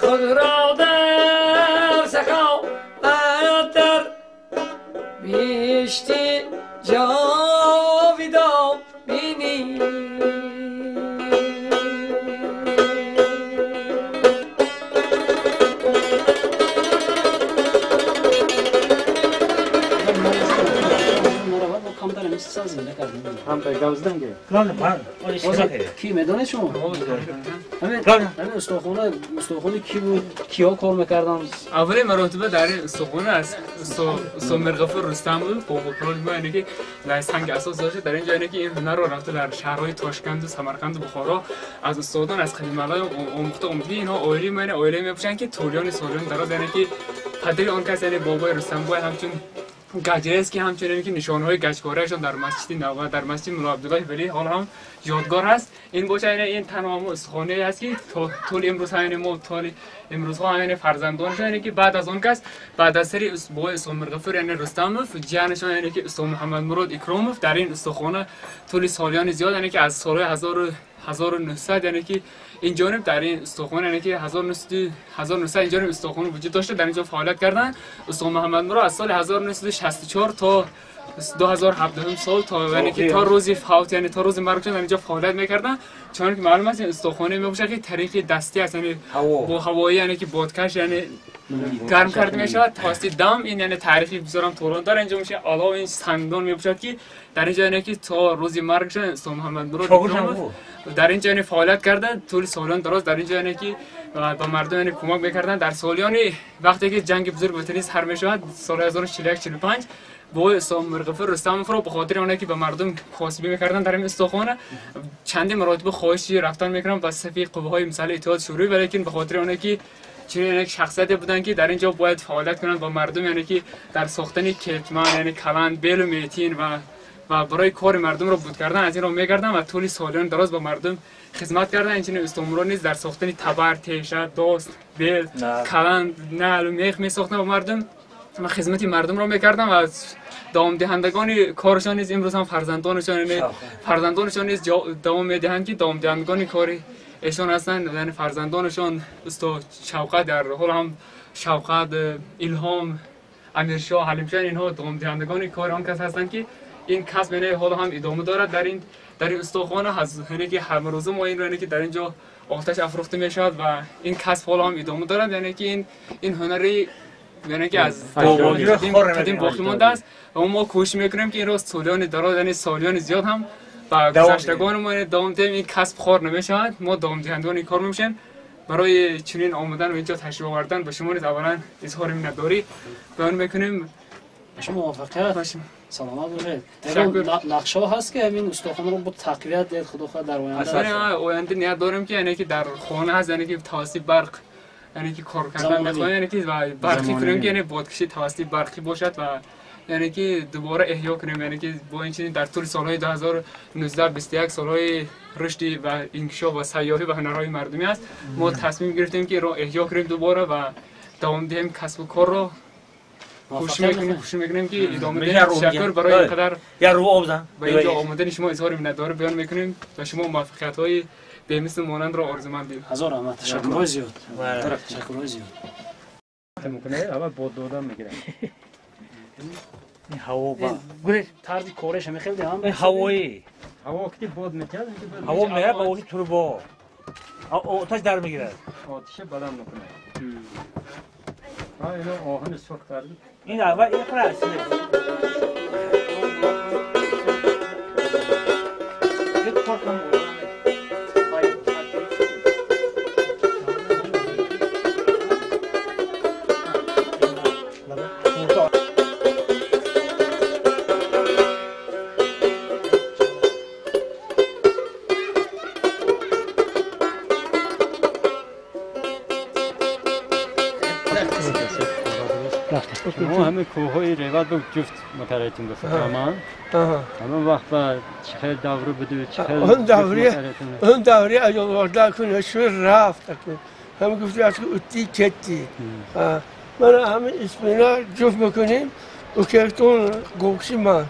خود را در سخاوت در بیشتی جاویدان بینی هم پیگاز دنگه کی میدونه شما همین استخوان کی بود کیا کار میکردن اول مراتبه در استخوان است استخوان غفور رستم بود قوقل ما اینه که در سنگ اساس داشته در این جایی که این هنر رو رفته در شهرهای تاشکند و سمرقند و بخارا از استادان از قدیم‌الای آموخته اومده اینا اولی میپوشن که تولیان سالیان دراز یعنی که پدر آن کس یعنی بابای رستم بود همچون گجرس که همچنین که نشانهای گچکاریشان در مسجد نو در مسجد مولا عبدالله ولی حالا هم یادگار هست این باشه این تمام استخوانی است که طول امروز همین ما طول امروز ها همین فرزندانشان یعنی که بعد از آن کس بعد از سری با اسلام غفور یعنی رستموف جانشان یعنی که اسلام محمد مراد اکراموف در این استخوان طول سالیان زیاد یعنی که از سال 1900 یعنی که این جانب در این استخوان یعنی که 1900 این جانب استخوان وجود داشته در اینجا فعالیت کردن اسلام محمد مراد از سال 1964 تا 2017 سال تا یعنی که تا روز فوت یعنی تا روز مرگ در اینجا فعالیت میکردن چون که معلوم است این استخوان میباشه که طریق دستی است یعنی با هوایی یعنی که بادکش یعنی گرم کرده میشه توسط دم این یعنی تاریخی بسیارم طولانی داره اینجا میشه علاوه این سنگدان میباشد که در اینجا یعنی که تا روز مرگش اسلام محمد مراد در اینجا یعنی فعالیت کردن طول سالیان دراز در اینجا یعنی که با مردم یعنی کمک میکردن در سالیان وقتی که جنگ بزرگ وطنی سر میشد سال 1941 45 با اسلام غفور رستم رو به خاطر اونایی که به مردم خواستگی میکردن در این استخوان چندین مراتب خواهشی رفتن میکردن و صفی قوه‌های مسلح اتحاد شوروی ولیکن به خاطر اونایی که چنین یک شخصیتی بودن که در اینجا باید فعالیت کنند با مردم یعنی که در ساختن کتمان یعنی کلند بیل و میتین و برای کار مردم رو بود کردن از این رو میکردن و طول سالیان دراز با مردم خدمت کردن اینجوری استعمار نیز در ساختن تبر تیشه داست بیل کلند نعل و میخ میساختن با مردم و خدمت مردم رو میکردن و دوام دهندگان کارشان نیز امروز هم فرزندانشان نیز دوام میدهند که دوام دهندگان کاری ایشان هستند یعنی فرزندانشان استاد شوقت در حال هم شوقت الهام امیرشاه حلیمشاه اینها دوام دهندگان کار آن کس هستند که این کسب یعنی حالا هم ادامه دارد در این استخوان از یعنی که هر روز ما این رو یعنی که در اینجا آتش افروخته میشود و این کسب حالا هم ادامه دارد یعنی که این هنری یعنی که از قدیم باقی مانده است و ما کوشش میکنیم که این روز سالیان دراز یعنی سالیان زیاد هم با گذشتگان ما دوام دهیم این کسب خار نمیشود. ما دوام دهندگان این کار میشیم برای چنین آمدن و اینجا تشریف آوردن به شما نیز اولا اظهار منتداری بیان میکنیم. شما موفقیت باشیم. سلامت باشید. نقشه ها هست که همین استخوان رو با تقویت دید خدا خود در آینده نیت داریم که یعنی که در خانه هست یعنی که توسط برق یعنی که کار کردن میخوایم یعنی که برقی کنیم که یعنی بادکشی توسط برقی باشد و یعنی که دوباره احیا کنیم یعنی که با این چیزی در طول سالهای 2019 21 سالهای رشد و انکشاف و سیاحی و هنرهای مردمی است. ما تصمیم گرفتیم که رو احیا کنیم دوباره و دوام دهیم کسب و کار رو کوشش میکنیم که ادامه دهیم. تشکر برای اینقدر یا رو آبزن و اینجا آمدن شما اظهار منتداری بیان میکنیم و شما موفقیت‌های به مثل مانند را آرزومندیم. هزار رحمت. تشکر زیاد. تشکر زیاد. میکنه اول بود دادم میگیره. این هوا با گوره طرز کارش هم خیلی هم هوایی هوا وقتی بود میتونه هوا میره با وقتی توربو آتش در میگیره آتش بدم میکنه. اینو آهن سرخ کرد. این اول این خیلی اصلی ما همه کوههای ریوت رو جفت مکرایتون گفتم همه وقت با چخیل دوره بدو چخیل اون دوری اجا وارده کنه شوی رفت همه گفتی از که اوتی کتی من همه اسمینا جفت میکنیم و کرتون گوشی من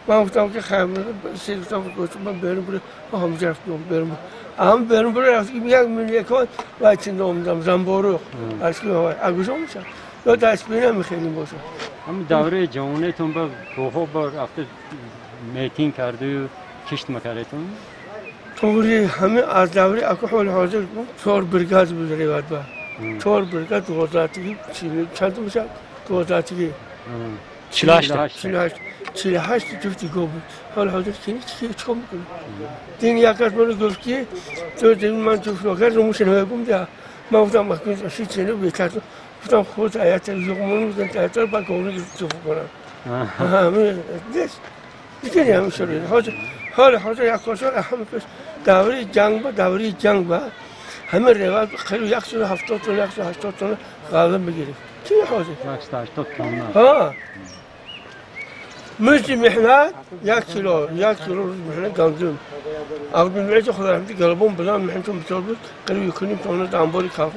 گفتم که خیلی سیرفتم گفتم من برم بره همه رفتم برم بره رفتی یک ملیکان و چند آمدم زنبارو از که اگوشا میشم یا دست بینم میخیلیم باشه. همه دوره جوانیتون با کوها با رفته میتین کرده و کشت مکرایتون؟ طوری همه از دوره اکو حال حاضر بود 4 برگاد بود ریوت با 4 برگاد دوازدهتگی چند میشه دوازدهتگی 48 جفتی گو بود حال حاضر کنی چیکار میکنی؟ دین یک از منو گفت که تو دین من جفت نکرد رو موشن های بوم ده من گفتم مکنی اشی چنه بیتر گفتم خود حیات زغمون میزن تحت رو با گونه جفت کنم همه دست میکنی همه شروعه حاضر یک کاشار همه پس دوره جنگ با همه روایت خیلی 170 تن 180 تن غالب بگیریم چی حاضر؟ 180 تن ها مثل محنت 1 کیلو محنت گندم اول میشه خدا رحمتی گلبون بزن محنتون بسیار بود قریب کنیم تا اون انباری کافت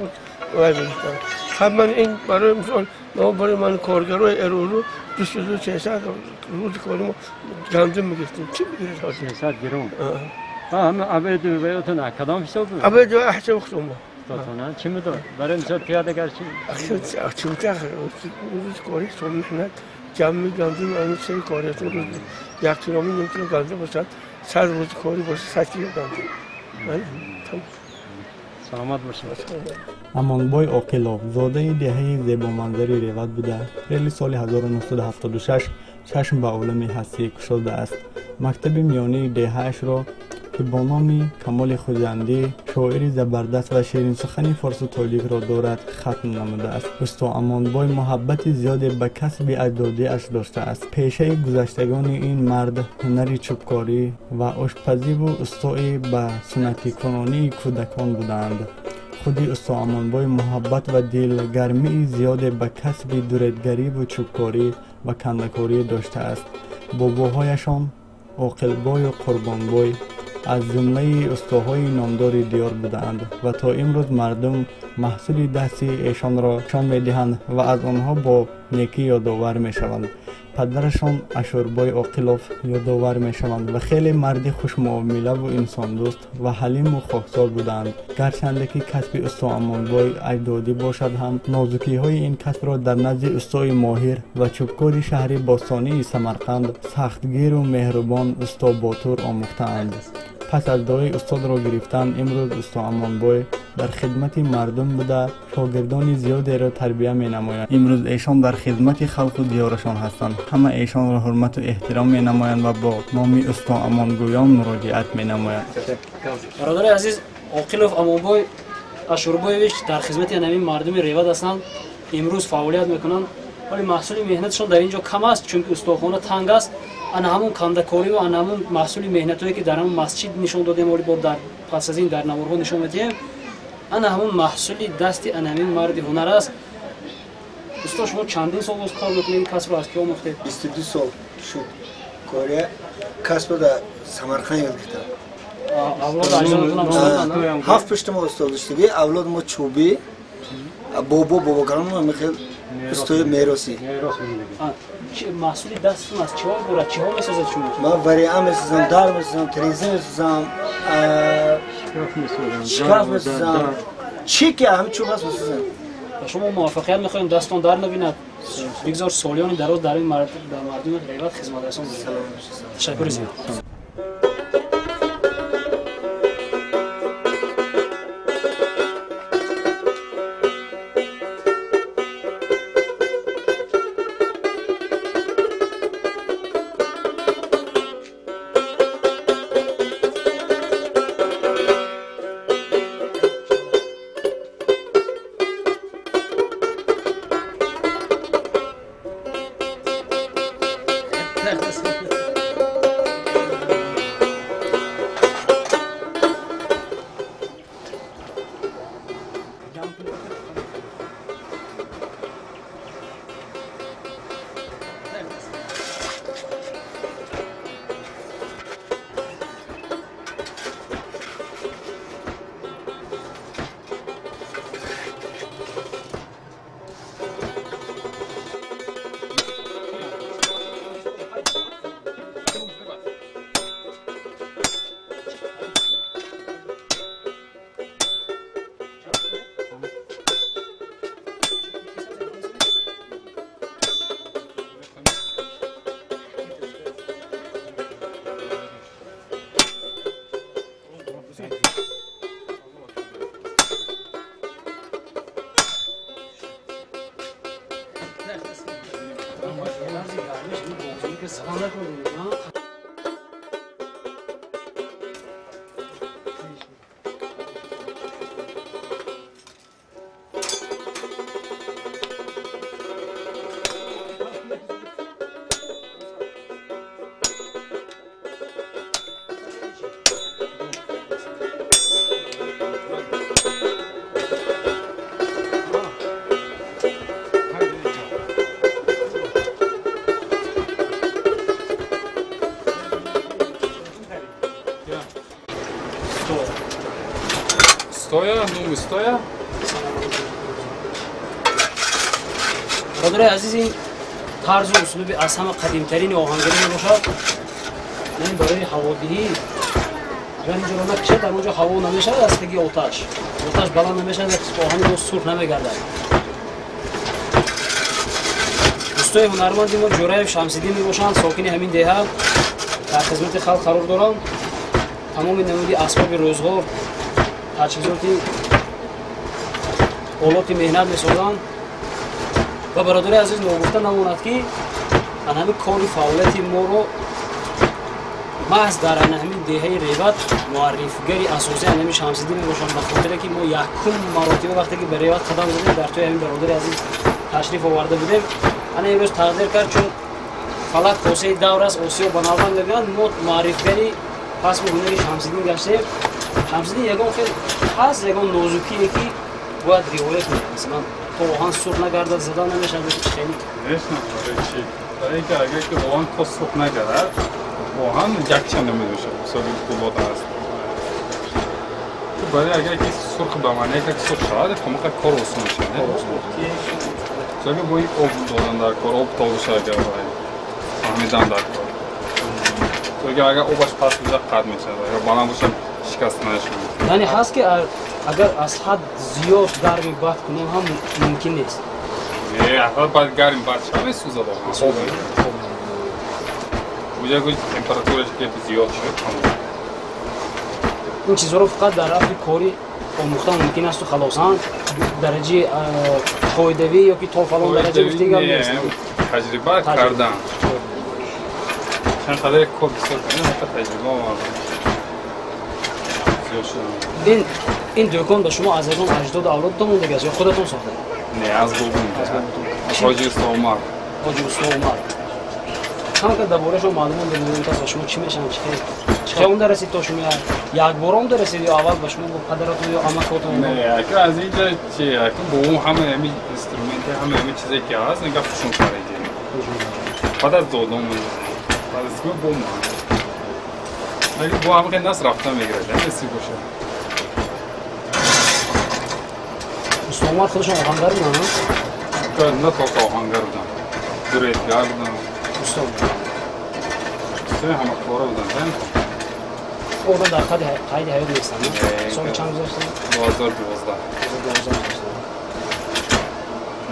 وای میشتن خب من این برای مثال برای من کارگرای ارولو 22 300 روز کاریم گندم میگفتیم چی میگیرید حاضر 300 گرم همه عبید بیاتون کدام حساب بود؟ عبید و احساب خودم تاتونه چی میداد؟ برای مثال پیاده گرچی؟ چی میتونه روز کاری سوم محنت جمعی گندم این سری کاریتون روز 1 کیلومتر نمیتونه گندم باشد 100 روز کاری باشه 100 کیلو گندم سلامت باشید. امانبای عاقلov زاده دهه زیبا منظری ریوت بوده. خیلی سال 1976 چشم به عالم هستی گشوده است. مکتب میانی دهه‌اش را که با نام کمال خوجندی شاعری زبردست و شیرین سخنی فارس و تاجیک را دارد ختم نموده است. استا امانبای محبت زیادی به کسب اجدادی اش داشته است. پیشه گذشتگان این مرد هنری چوبکاری و آشپزی و استایی به سنتی کنانی کودکان بودند. خودی استا امانبای محبت و دلگرمی زیادی به کسب دورتگری و چوبکاری و کندکاری داشته است. باباهایشان عاقلبای و قربانبای از جمله استاهای نامدار دیار بودند و تا امروز مردم محصول دستی ایشان را نشان می‌دهند و از آنها با نیکی یادآور می‌شوند. پدرشان اشوربای عاقلوف یادآور می‌شوند و خیلی مرد خوش معامله و انسان دوست و حلیم و خاکسار بودند. گرچند که کسب استا امانبای اجدادی باشد هم نازکی‌های این کسب را در نزد استای ماهر و چوبکار شهر باستانی سمرقند سختگیر و مهربان استا باتور آموختند. پس از دعای استاد را گرفتن امروز استا امانبای در خدمت مردم بوده شاگردان زیادی را تربیت می نمایند. امروز ایشان در خدمت خلق و دیارشان هستند. همه ایشان را حرمت و احترام می نمایند و با نام استا امانگویان مراجعت می نمایند. برادر عزیز عاقلوف امانبای اشوربایویچ در خدمت همین مردم ریواد هستند. امروز فعالیت میکنند ولی محصول مهنتشان در اینجا کم است چون که استاخانه تنگ است. انا همون کندکاری و انا همون محصول مهنتایی که در همون مسجد نشون دادیم ولی در پس از این در نوارها نشون میدیم انا همون محصول دست انا همین مرد هنر است. استاد شما چندین سال از کار میکنید؟ کسب را از کی آموختید؟ 22 سال شد کاری کسب در سمرقند یاد گرفتم. اولاد اجدادتون هم استاد؟ هفت پشت ما استاد داشتیم. اولاد ما چوبی باباگران ما میخواد استاد میراثی. محصول دستتون از چه ها چی ها میسازد شما؟ ما وریعه میسازم، در میسازم، تریزه میسازم، شکاف میسازم، چی که همه چوب هست میسازم. شما موفقیت میخواین دستان در نبیند بگذار سالیان دراز در این مردم ریواد خدمت رسان بودید. تشکر زیاد. Стоя? برادر عزیز این طرز و اسلوب از همه قدیمترین آهنگری میباشد. من برای هوادهی اگر اینجا رو نکشد در اونجا هوا نمیشد از تگی آتش بلند نمیشد آهنگ رو سرخ نمیگردد. دوستای هنرمندی ما جورایف شمسیدین میباشند ساکن همین دهه در خدمت خلق قرار دارند. تمام نمودی اسباب روزگار تجهیزاتی آلات مهنت میسازند و برادر عزیز نگفته نماند که همین کاری فعالیت ما رو محض در همین دهه ریواد معرفیگری اساسی همین شمسیدین میباشند به خاطر که ما یکم مراتب وقتی که به ریواد قدم زدیم در توی همین برادر عزیز تشریف آورده بودیم. انا امروز تقدیر کرد چون فلک کاسه دور است آسیا بنابراین ببینند ما معرفیگری پس به هنری شمسیدین گشتیم. شمسیدین یگان خیلی خاص یگان نازکیه که باید روایت کنیم. مثلا تو آهن سرخ نگردد زده نمیشد خیلی چی؟ برای اینکه اگر که آهن تا سرخ نگردد آهن یک چند نمیشه. مثلا کلوت است. برای اگر که سرخ بمانه که سرخ شود خب موقع کار آسان میشه نه چون با این آب دادن در کار آب تازه شده فهمیدن در کار تو اگر آبش پس بشه قد میشه یا بالا باشه شکست نشه یعنی هست که اگر از حد زیاد گرمی باد کنیم هم ممکن نیست نه اول بعد گرم باد شده سوزه داره اونجا که تمپراتورش که زیاد شد این چیزها رو فقط در رفت کاری آموختن ممکن است و خلاصان درجه قاعده‌ای یا که تا فلان درجه گفتیم نیست تجربه کردن چند قدر کار بسیار کنیم حتی تجربه زیاد شدن این دکان به شما از اون اجداد اولادتون مونده است یا خودتون ساخته؟ نه از بابون حاجی استا عمر حاجی استا عمر هم که درباره شما معلومه بدونیم تا شما چی میشن چه اون درسید تا شما یک بارم درسید یا اول به شما با پدرتون یا عمتون نه که از اینجا چی که با اون همه همین اینسترومنت همه چیزی که هست نگاه پشون خریدیم بعد از دادم بعد از که بوم اگه با همه که نصر رفته میگیره نسی باشه استا عمر خودشون آهنگر بودن نه تا آهنگر بودن دوریتگر بودن استا سه همه کاره بودن اونا در قید حیات نیستن سال چند گذاشتن؟ 2012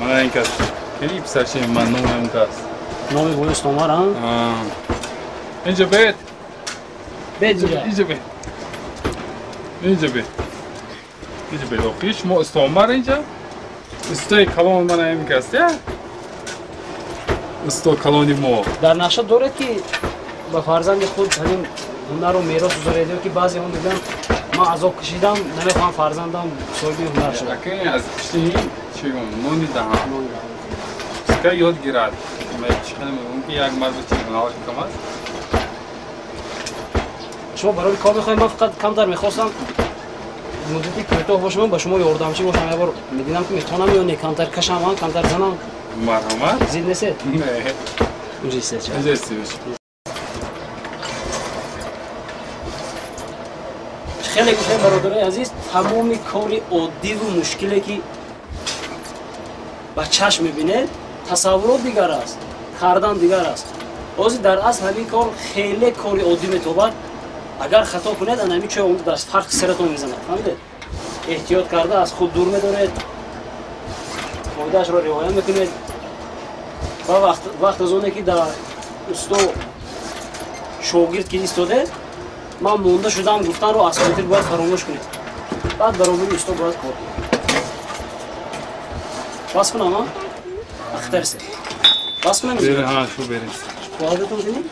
من این کس کلیپ سرچه من نامم کس نامی بود استا عمر ها؟ اینجا بید اینجا بید اینجا بید آخیش ما استا عمر اینجا استای کلان من این کس استا کلانی ما در نقشه دارد که با فرزند خود همین هنر رو میراث گذاریده که بعضی هم میگن من عذاب کشیدم نمیخوام فرزندم صاحب هنر شه اگه از پشتی چی نونی دهم سکه یاد گیرد من چخنه میگم که یک مرد چی هنرش کم است شما برای کار میخوایم من فقط کمتر میخواستم مدتی کوتاه باشم با شما یاردمچی باشم یه بار میدیدم که میتونم یا نه کمتر کشم کمتر زنم مرحمت زید نیست؟ نه اونجا ایسته چه؟ اینجا ایسته خیلی گفتم برادرای عزیز تمام کاری عادی و مشکلی که با چشم میبینه تصورات دیگر است کردن دیگر است بازی در اصل همین کار خیلی کاری عادی میتوبد اگر خطا کنید انمی چه اون در فرق سرتون میزنه فهمیدید احتیاط کرده از خود دور میدارید قاعده‌اش را رعایت میکنید و وقت از اونه که در استو شاگرد که ایستاده من مونده شدم گفتن رو اساتید باید فراموش کنید بعد برابر استو باید کار بس کنم ها اختر است بس کنم بره ها شو بریم خواهدتون کنید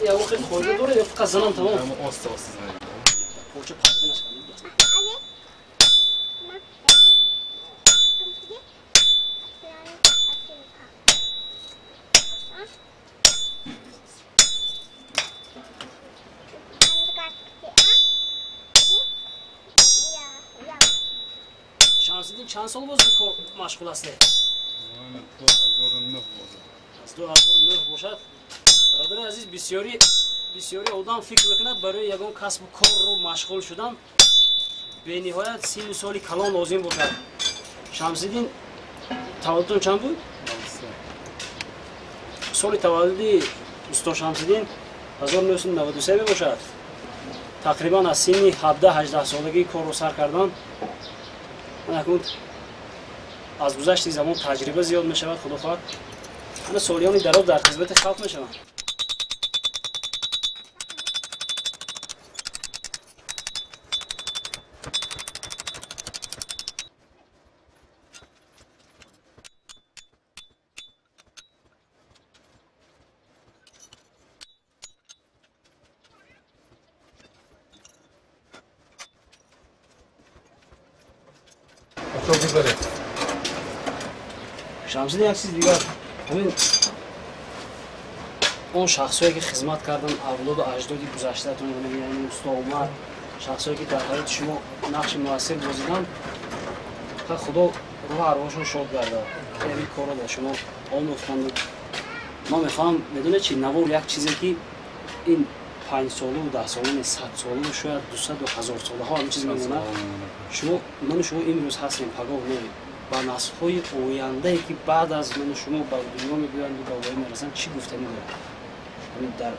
یا وقت خواهده دوره یا فقط زنم تمام آسته زنم پوچه پاک بینست شمسیدین چند سال باز کار مشغول هسته؟ من 2009 از 2009 باشد برادر عزیز بسیاری آدم فکر بکند برای یگان کسب و کار رو مشغول شدن به نهایت 30 سالی کلان لازم باشد شمسیدین تولدتون چند بود؟ سال تولدی استا شمسیدین 1993 می باشد تقریبا از سن 17-18 سالگی کار رو سر کردن من اکنون از گذشت زمان تجربه زیاد می شود خدا خواهد من سالیانی دراز در خدمت خلق می شوم شمسیدین یک چیز دیگر همین اون شخصایی که خدمت کردن اولاد و اجدادی گذشته‌تون یعنی استا عمر شخصایی که در حیات شما نقش موثر بازیدن خدا روح ارواحشون شاد گردد که این کارا با شما آموختند ما میخوام بدونه چی نوار یک چیزی که این 5 ساله و 10 ساله 100 ساله شاید 200 و 1000 ساله ها همین چیز میمونه. شما من شما امروز هستیم پگاه نه با نسل‌های آینده که بعد از من شما با دنیا میگویند و با وای میرسن چی گفتنی داره همین در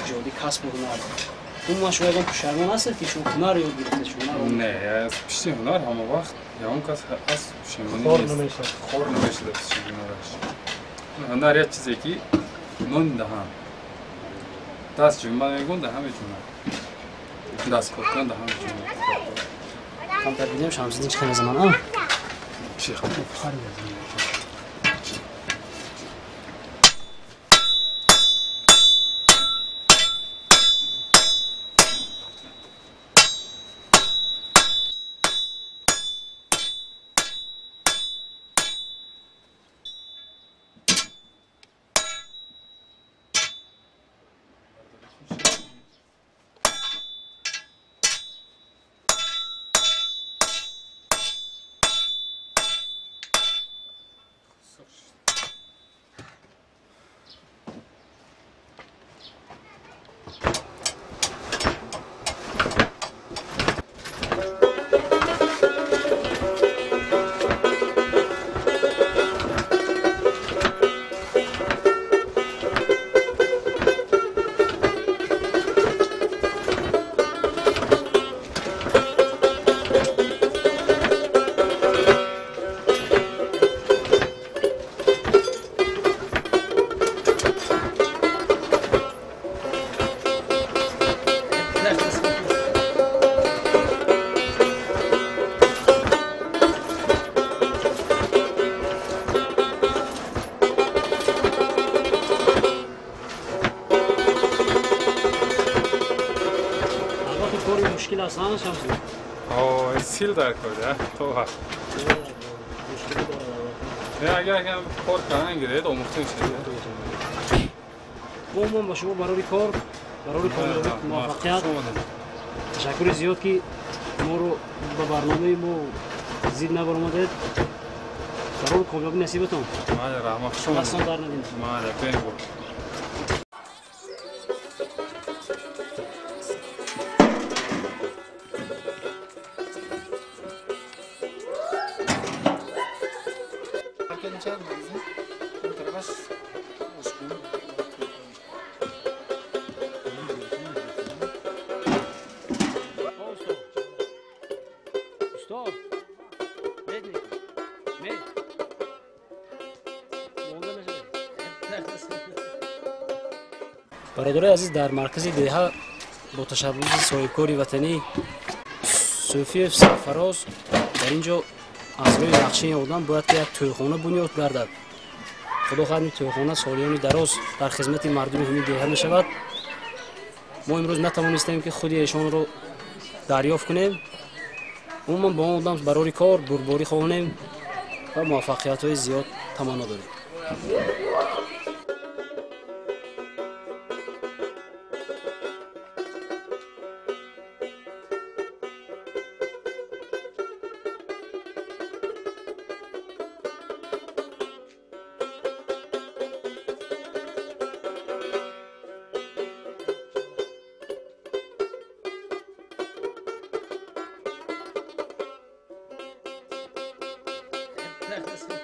جادی کسب و هنر اون شما اگه پشرمان هست که شما هنر یاد گرفته شما نه از پیش هنر همه وقت یا اون کس هست پشیمانی خور نیست نمیشه خور نمیشه در پیش هنرش هنر یه چیزی که نون دهم دست جمعه میگون ده همه جمعه دست کتکن ده همه جمعه کم تر بیدیم شمسیدین چه خیلی زمان ها؟ چی خیلی مشکل است ها شمسی آه سیل در کرده تو ها نه اگر کار کردن گرید آموختن شده عموما با شما برای کار موفقیت تشکر زیاد که ما رو به برنامه ما زید نبرآمدید برای کامیابی نصیبتون ماده رحمت شما دستان در ندین ماده بین بود برادرای عزیز در مرکز دیها با تشبث صاحبکاری وطنی صوفیف سرفراز در اینجا از روی نقشه آدم باید که یک تویخانه بنیاد گردد. خدا خواهد این تویخانه سالیانی دراز در خدمت مردم همین دیها می شود. ما امروز نتوانستیم که خودی ایشان رو دریافت کنیم. عموما با آن آدم برای کار برباری خواهیم و موفقیت های زیاد تمنا داریم. Neredesin?